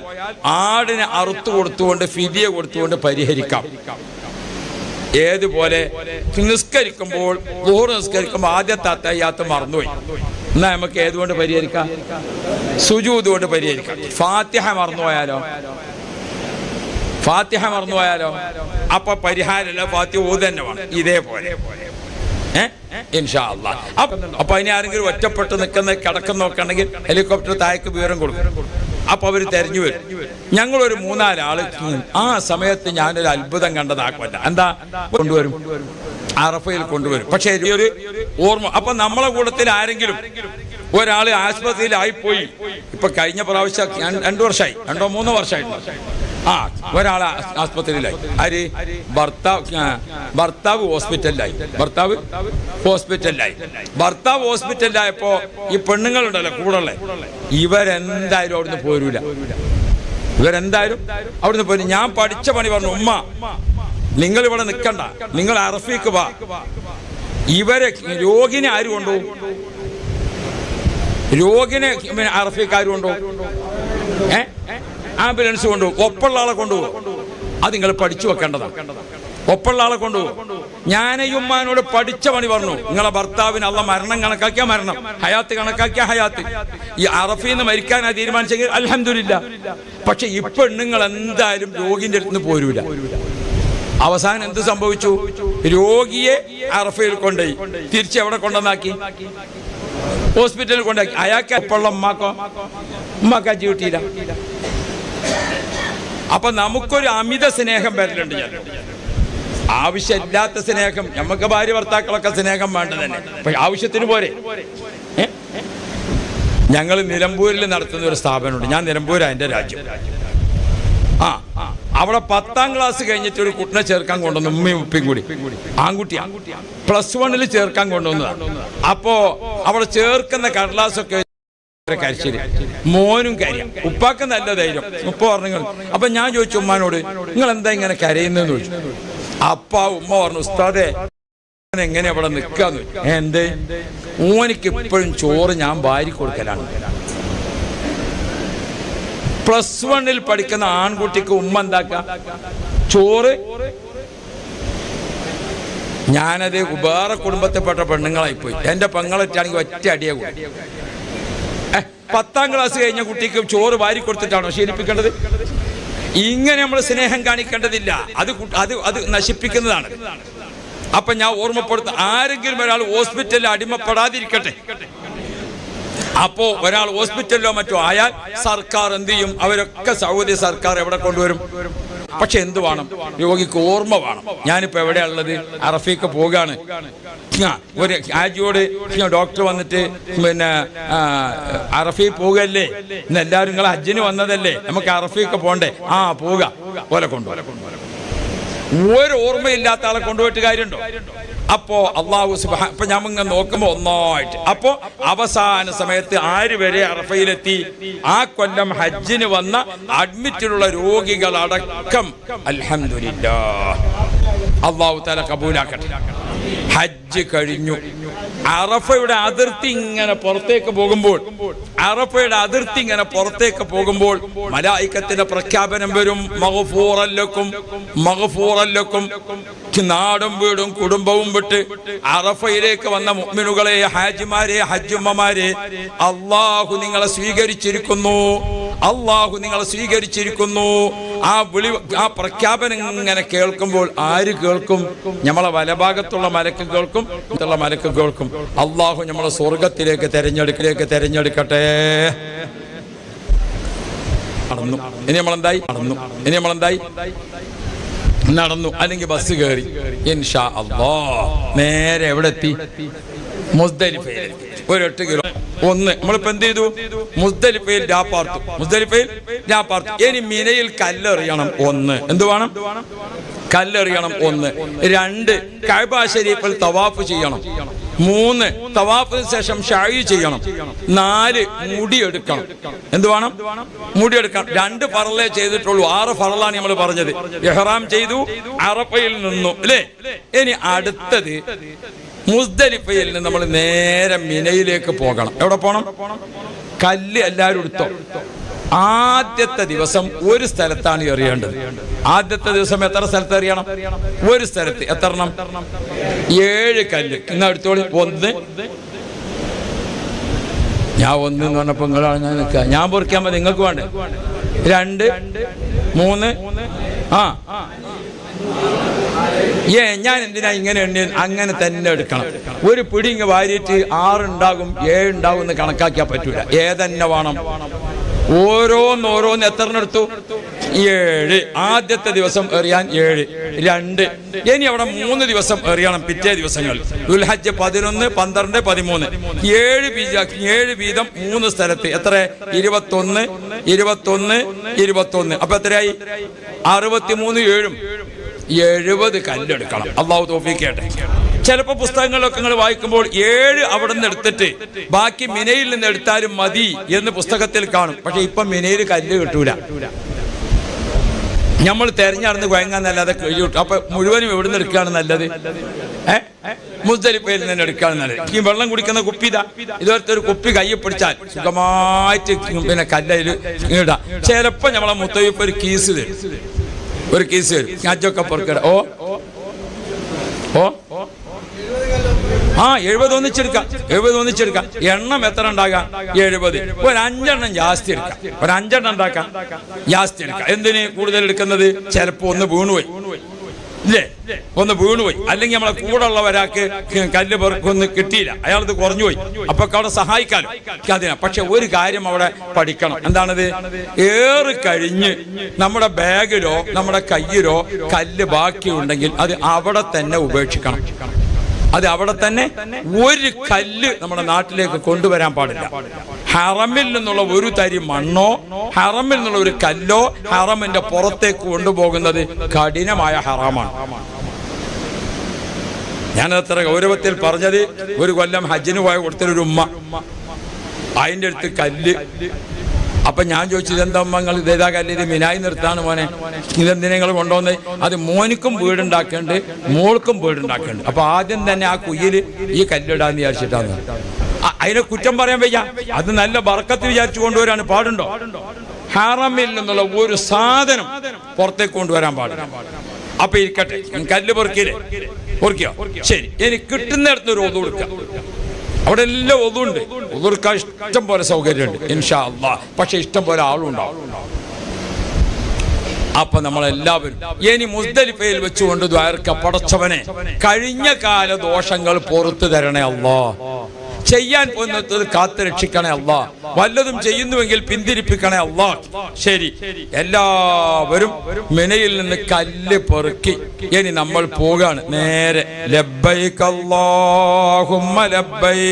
ആടിനെ അറുത്തു കൊടുത്തുകൊണ്ട് ഫിദിയ കൊടുത്തുകൊണ്ട് പരിഹരിക്കാം. ഏതുപോലെ നിസ്കരിക്കുമ്പോൾ ളുഹർ നിസ്കരിക്കുമ്പോൾ ആദ്യത്തെ അത്തഹിയ്യാത്ത് മറന്നുപോയി, എന്നാ നമുക്ക് ഏതുകൊണ്ട് പരിഹരിക്കാം? സുജൂദ് കൊണ്ട് പരിഹരിക്കാം. ഫാത്തിഹ മറന്നുപോയാലോ? അപ്പൊ പരിഹാരമല്ല, ഫാത്തിഹ ഓത് തന്നെ വേണം. ഇതേപോലെ ഇൻഷാ അല്ലാഹ്. അപ്പൊ അതിന് ആരെങ്കിലും ഒറ്റപ്പെട്ട് കിടക്കുന്നൊക്കെ ഉണ്ടെങ്കിൽ ഹെലികോപ്റ്റർ താഴേക്ക് വിവരം കൊടുക്കും. അപ്പൊ അവര് തെരഞ്ഞു വരും. ഞങ്ങളൊരു 3-4 ആള് ആ സമയത്ത് ഞാനൊരു അത്ഭുതം കണ്ടതാക്കുമല്ല. എന്താ? കൊണ്ടുവരും, അറഫയിൽ കൊണ്ടുവരും. പക്ഷെ ഒരു ഓർമ്മ. അപ്പൊ നമ്മളെ കൂട്ടത്തിൽ ആരെങ്കിലും ഒരാള് ആശുപത്രിയിലായിപ്പോയി. ഇപ്പൊ കഴിഞ്ഞ പ്രാവശ്യം 2 വർഷമായി, 2-3 വർഷമായിട്ട് ഒരാൾ ആസ്പത്രിയിലായി. ആര്? ഭർത്താവ് ഹോസ്പിറ്റലിലായി. ഭർത്താവ് ഹോസ്പിറ്റലിലായപ്പോ ഈ പെണ്ണുങ്ങളുണ്ടല്ലോ കൂടെയുള്ള, ഇവരെന്തായാലും അവിടുന്ന് പോരൂല. ഞാൻ പഠിച്ച പണി പറഞ്ഞു, ഉമ്മ നിങ്ങൾ ഇവിടെ നിൽക്കണ്ട, നിങ്ങൾ അറഫീക്ക് വാ. ഇവരെ രോഗിനെ ആര് കൊണ്ടുപോകും? അറഫീക്ക് ആര് കൊണ്ടുപോകും? ആംബുലൻസ് കൊണ്ടുപോകും. ഒപ്പുള്ള ആളെ കൊണ്ടുപോകും. അത് നിങ്ങൾ പഠിച്ചു വെക്കേണ്ടതാണ്. ഒപ്പുള്ള ആളെ കൊണ്ടുപോകും. ഞാനയ്യുമ്മാനോട് പഠിച്ച പണി പറഞ്ഞു, നിങ്ങളെ ഭർത്താവിന് അള്ള മരണം കണക്കാക്കിയ മരണം, ഹയാത്ത് കണക്കാക്കിയ ഹയാത്ത്. ഈ അറഫീന്ന് മരിക്കാനാ തീരുമാനിച്ചെങ്കിൽ അൽഹംദുലില്ലാ. പക്ഷെ ഇപ്പൊ നിങ്ങൾ എന്തായാലും രോഗിന്റെ അടുത്ത് പോരൂല. അവസാനം എന്ത് സംഭവിച്ചു? രോഗിയെ അറഫയിൽ കൊണ്ടുപോയി തിരിച്ച് എവിടെ കൊണ്ടുവന്നാക്കി? ഹോസ്പിറ്റലിൽ കൊണ്ടാക്കി. അയാൾക്ക് ഒപ്പുള്ള ഉമ്മാക്കാ കിട്ടിയില്ല. അപ്പൊ നമുക്കൊരു അമിത സ്നേഹം വരലുണ്ട്. ആവശ്യമില്ലാത്ത സ്നേഹം. നമുക്ക് ഭാര്യ ഭർത്താക്കളൊക്കെ സ്നേഹം വേണ്ട തന്നെ, പക്ഷെ ആവശ്യത്തിന് പോരെ. ഞങ്ങൾ നിലമ്പൂരിൽ നടത്തുന്ന ഒരു സ്ഥാപനമുണ്ട്. ഞാൻ നിലമ്പൂരാ എൻ്റെ രാജ്യം. അവിടെ 10ാം ക്ലാസ് കഴിഞ്ഞിട്ട് ഒരു കുട്ടിനെ ചേർക്കാൻ കൊണ്ടുവന്നു. ഉമ്മയും ഉപ്പയും കൂടി, ആൺകുട്ടിയാ. +1 ചേർക്കാൻ കൊണ്ടുവന്നതാണ്. അപ്പോ അവിടെ ചേർക്കുന്ന കടലാസൊക്കെ കരച്ചില്, മോനും കാര്യം, ഉപ്പാക്ക് നല്ല ധൈര്യം. ഉപ്പ പറഞ്ഞു. അപ്പൊ ഞാൻ ചോദിച്ചു ഉമ്മാനോട്, നിങ്ങൾ എന്താ ഇങ്ങനെ കരയുന്നതെന്ന് ചോദിച്ചു. അപ്പ ഉമ്മ പറഞ്ഞു, ഉസ്താദേ എങ്ങനെ അവിടെ നിൽക്കാന്ന്. എന്തേ? ഓനിക്ക് ഇപ്പോഴും ചോറ് ഞാൻ വാരി കൊടുക്കലാണ്. +1 പഠിക്കുന്ന ആൺകുട്ടിക്ക് ഉമ്മ എന്താക്ക? ചോറ്. ഞാനത് വേറെ കുടുംബത്തിൽപ്പെട്ട പെണ്ണുങ്ങളായിപ്പോയി. എന്റെ പെങ്ങളൊറ്റാണെങ്കിൽ ഒറ്റ അടിയെ കൂടി. 10ാം ക്ലാസ് കഴിഞ്ഞ കുട്ടിക്ക് ചോറ് വാരി കൊടുത്തിട്ടാണോ ശീലിപ്പിക്കേണ്ടത്? ഇങ്ങനെ നമ്മൾ സ്നേഹം കാണിക്കേണ്ടതില്ല. അത് നശിപ്പിക്കുന്നതാണ്. അപ്പൊ ഞാൻ ഓർമ്മപ്പെടുത്തും, ആരെങ്കിലും ഒരാൾ ഹോസ്പിറ്റലിൽ അടിമപ്പെടാതിരിക്കട്ടെ. അപ്പോ ഒരാൾ ഹോസ്പിറ്റലിലോ മറ്റോ ആയാൽ സർക്കാർ എന്ത് ചെയ്യും? അവരൊക്കെ സൗദി സർക്കാർ എവിടെ കൊണ്ടുവരും? പക്ഷെ എന്ത് വേണം? രോഗിക്ക് ഓർമ്മ വേണം. ഞാനിപ്പോ എവിടെയാ ഉള്ളത്? അറഫീക്ക് പോകാണ്. ഒരു ഹാജിയോട് ഡോക്ടർ വന്നിട്ട് പിന്നെ അറഫീ പോകല്ലേ, ഇന്ന് എല്ലാവരും നിങ്ങൾ ഹജ്ജിന് വന്നതല്ലേ, നമുക്ക് അറഫീക്ക് പോണ്ടേ? പോക പോലെ കൊണ്ടുപോകും. ഒരു ഓർമ്മയില്ലാത്ത ആളെ കൊണ്ടുപോയിട്ട് കാര്യമുണ്ടോ? അപ്പോ അള്ളാഹു സുബ്ഹാനഹു. ഇപ്പൊ ഞാൻ ഇങ്ങനെ നോക്കുമ്പോ ഒന്നായിട്ട് അപ്പോ അവസാന സമയത്ത് ആര് വരെ അറഫയിലെത്തി? ആ കൊല്ലം ഹജ്ജിന് വന്ന അഡ്മിറ്റിലുള്ള രോഗികൾ അടക്കം. അൽഹംദുലില്ലാഹ്. അള്ളാഹു തആല കബൂലാക്കട്ടെ. ഹജ്ജ് കഴിഞ്ഞു. അറഫയുടെ അതിർത്തി ഇങ്ങനെ പുറത്തേക്ക് പോകുമ്പോൾ മലായിക്കത്തിന്റെ പ്രഖ്യാപനം വരും, മഗ്ഫൂറൻ ലക്കും. നാടും വീടും കുടുംബവും വിട്ട് അറഫയിലേക്ക് വന്ന മുഅ്മിനുകളെ, ഹാജിമാരെ, ഹജ്ജുമ്മമാരെ, അല്ലാഹു നിങ്ങളെ സ്വീകരിച്ചിരിക്കുന്നു. ആ പ്രഖ്യാപനം ഇങ്ങനെ കേൾക്കുമ്പോൾ ആര് കേൾക്കും? നമ്മളെ വലഭാഗത്തുള്ള മലക്ക് കേൾക്കും. അല്ലാഹു നമ്മളെ സ്വർഗത്തിലേക്ക് തെരഞ്ഞെടുക്കട്ടെ. ഇനി നമ്മളെന്തായി നടന്നു, അല്ലെങ്കിൽ ബസ് കയറി. ഇൻഷാ അല്ലാഹ് നേരെ എവിടെ എത്തി? മുസ്ദലിഫയിൽ. ഒരു 8 കിലോ നമ്മളിപ്പോ എന്ത് ചെയ്തു? മുസ്ദലിഫയിൽ രാപ്പാർത്തു. ഇനി മിനയിൽ കല്ലെറിയണം. 1 എന്ത് വേണം? കല്ലെറിയണം. 1. 2 കഅബ ശരീഫിൽ തവാഫ് ചെയ്യണം. 3 തവാഫിന് ശേഷം ശഅയ് ചെയ്യണം. 4 മുടിയെടുക്കണം. എന്ത് വേണം? മുടിയെടുക്കണം. 2 ഫർളേ ചെയ്തിട്ടുള്ളൂ. 6 ഫർളാണ് നമ്മൾ പറഞ്ഞത്. ഇഹ്റാം ചെയ്തു, അറഫയിൽ നിന്നു, അല്ലേ? ഇനി അടുത്തത് മുസ്ദലിഫയിൽ നിന്ന് നമ്മൾ നേരെ മിനയിലേക്ക് പോകണം. എവിടെ പോകണം? കല്ല് എല്ലാവരും എടുത്തോ. ആദ്യത്തെ ദിവസം ഒരു സ്ഥലത്താണ് എറിയേണ്ടത്. ആദ്യത്തെ ദിവസം എത്ര സ്ഥലത്ത് എറിയണം? ഒരു സ്ഥലത്ത്. എത്ര എണ്ണം? 7 കല്ല്. ഇന്ന് എടുത്തോളി. 1 ഞാൻ 1 എന്ന് പറഞ്ഞപ്പോ നിങ്ങളാണ് ഞാൻ നിൽക്കുക. ഞാൻ പൊറിക്കാൻ മതി, നിങ്ങൾക്ക് വേണ്ടേ? 2 3 ഞാൻ എന്തിനാ ഇങ്ങനെ എണ്ണി? അങ്ങനെ തന്നെ എടുക്കണം. ഒരു പിടി ഇങ്ങ് വാരിയിട്ട് 6 ഉണ്ടാകും 7 ഉണ്ടാകും എന്ന് കണക്കാക്കിയാൽ പറ്റൂല. ഏതന്നെ വേണം. ഓരോന്ന് എത്ര എടുത്തു? 7. ആദ്യത്തെ ദിവസം എറിയാൻ 7. 2 ഇനി അവിടെ 3 ദിവസം എറിയണം. പിറ്റേ ദിവസങ്ങൾ ദുൽഹജ്ജ് 11 12 13 7 വീതം 3 സ്ഥലത്ത്. എത്ര? 21. അപ്പൊ എത്രയായി? 63 70 കല്ലെടുക്കണം. അള്ളാഹു തൗഫീഖ് ചെയ്യട്ടെ. ചിലപ്പോ പുസ്തകങ്ങളിലൊക്കെ നിങ്ങൾ വായിക്കുമ്പോൾ 7 അവിടെ നിന്ന് എടുത്തിട്ട് ബാക്കി മിനയിൽ നിന്ന് എടുത്താലും മതി എന്ന് പുസ്തകത്തിൽ കാണും. പക്ഷെ ഇപ്പൊ മിനയിൽ കല്ല് കിട്ടൂല. നമ്മൾ തെരഞ്ഞെടുന്ന് കുഴങ്ങാന്നല്ലാതെ കഴിയൂട്ടു. അപ്പൊ മുഴുവനും എവിടെ നിന്ന് എടുക്കുകയാണ് നല്ലത്? മുസ്ദലിഫയിൽ നിന്ന് എടുക്കുകയാണ് നല്ലത്. ഈ വെള്ളം കുടിക്കുന്ന കുപ്പി ഇതുപോലത്തെ ഒരു കുപ്പി കയ്യിൽ പിടിച്ചാൽ സുഖമായിട്ട് പിന്നെ കല്ലയിൽ ഇടാം. ചിലപ്പോ നമ്മളെ മുത്തയ്യപ്പ് ഒരു കീസ് തരും. ഞാച്ചൊക്കെ പൊറുക്കട. 70 ഒന്നിച്ചെടുക്കാം. എണ്ണം എത്ര ഉണ്ടാകാം? 70. ഒരു 5 എണ്ണം ജാസ്തി എടുക്കാം. ഒരു 5 എണ്ണം ഉണ്ടാക്കാം, ജാസ്തി എടുക്കാം. എന്തിന് കൂടുതൽ എടുക്കുന്നത്? ചിലപ്പോ ഒന്ന് വീണുപോയി, അല്ലെങ്കിൽ നമ്മളെ കൂടെ ഉള്ള ഒരാൾക്ക് കല്ല് പെറുക്കൊന്നും കിട്ടിയില്ല, അയാളത് കുറഞ്ഞുപോയി. അപ്പൊ അവിടെ സഹായിക്കാലോ. പക്ഷെ ഒരു കാര്യം അവിടെ പഠിക്കണം. എന്താണത്? ഏറ് കഴിഞ്ഞ് നമ്മുടെ ബാഗിലോ നമ്മുടെ കയ്യിലോ കല്ല് ബാക്കിയുണ്ടെങ്കിൽ അത് അവിടെ തന്നെ ഉപേക്ഷിക്കണം. ഒരു കല്ല് നമ്മുടെ നാട്ടിലേക്ക് കൊണ്ടുവരാൻ പാടില്ല. ഹറമിൽ നിന്നുള്ള ഒരു തരി മണ്ണോ ഹറമിൽ നിന്നുള്ള ഒരു കല്ലോ ഹറമിന്റെ പുറത്തേക്ക് കൊണ്ടുപോകുന്നത് കഠിനമായ ഹറാമാണ്. ഞാനത്ര ഗൗരവത്തിൽ പറഞ്ഞത്, ഒരു കൊല്ലം ഹജ്ജിന് പോയ കൊടുത്തൊരു ഉമ്മ, അതിൻ്റെ അടുത്ത് കല്ല്. അപ്പൊ ഞാൻ ചോദിച്ചത്, എന്താ നിങ്ങൾ ഇതേതാ കല്ല്? ഇത് മിനായി നിർത്താണ് മോനെ, ഇതെന്തിനാ നിങ്ങൾ കൊണ്ടുവന്ന്? അത് മോനിക്കും വീടുണ്ടാക്കുന്നുണ്ട്, മോൾക്കും വീടുണ്ടാക്കുന്നുണ്ട്. അപ്പൊ ആദ്യം തന്നെ ആ കുയ്യിൽ ഈ കല്ലിടാന്ന് വിചാരിച്ചിട്ടാണ്. അതിനെ കുറ്റം പറയാൻ വയ്യ. അത് നല്ല ബർക്കത്ത് വിചാരിച്ചു കൊണ്ടുവരാൻ പാടുണ്ടോ? ഹറമിൽ നിന്നുള്ള ഒരു സാധനം പുറത്തേക്ക് കൊണ്ടുവരാൻ പാടില്ല. അപ്പൊ ഇരിക്കട്ടെ, കല്ല് പൊറുക്കിയോ? ശരി, എനിക്ക് കിട്ടുന്നിടത്ത് ഒരു ഒതു കൊടുക്കാം. അവിടെ എല്ലാം ഒതുണ്ട്, ഒതുക്കാൻ ഇഷ്ടം പോലെ സൗകര്യമുണ്ട് ഇൻഷാ അല്ലാഹ്. പക്ഷെ ഇഷ്ടം പോലെ ആളുണ്ടാവും. അപ്പൊ നമ്മളെല്ലാവരും ഇനി മുസ്ദലിഫയിൽ വെച്ചുകൊണ്ട് ദ്വാരക്ക, പടച്ചവനെ കഴിഞ്ഞ കാല ദോഷങ്ങൾ പുറത്തു തരണേ അല്ലാഹ്, ചെയ്യാൻ പോകുന്നത് കാത്തു രക്ഷിക്കണേ അല്ലാഹ്, വല്ലതും ചെയ്യുന്നുവെങ്കിൽ പിന്തിരിപ്പിക്കണേ അല്ലാഹ്. ശരി, എല്ലാവരും മിനയിൽ നിന്ന് കല്ല് പെറുക്കി ഇനി നമ്മൾ പോകാണ് നേരെ. ലബ്ബൈക അല്ലാഹുമ്മ ലബ്ബൈക.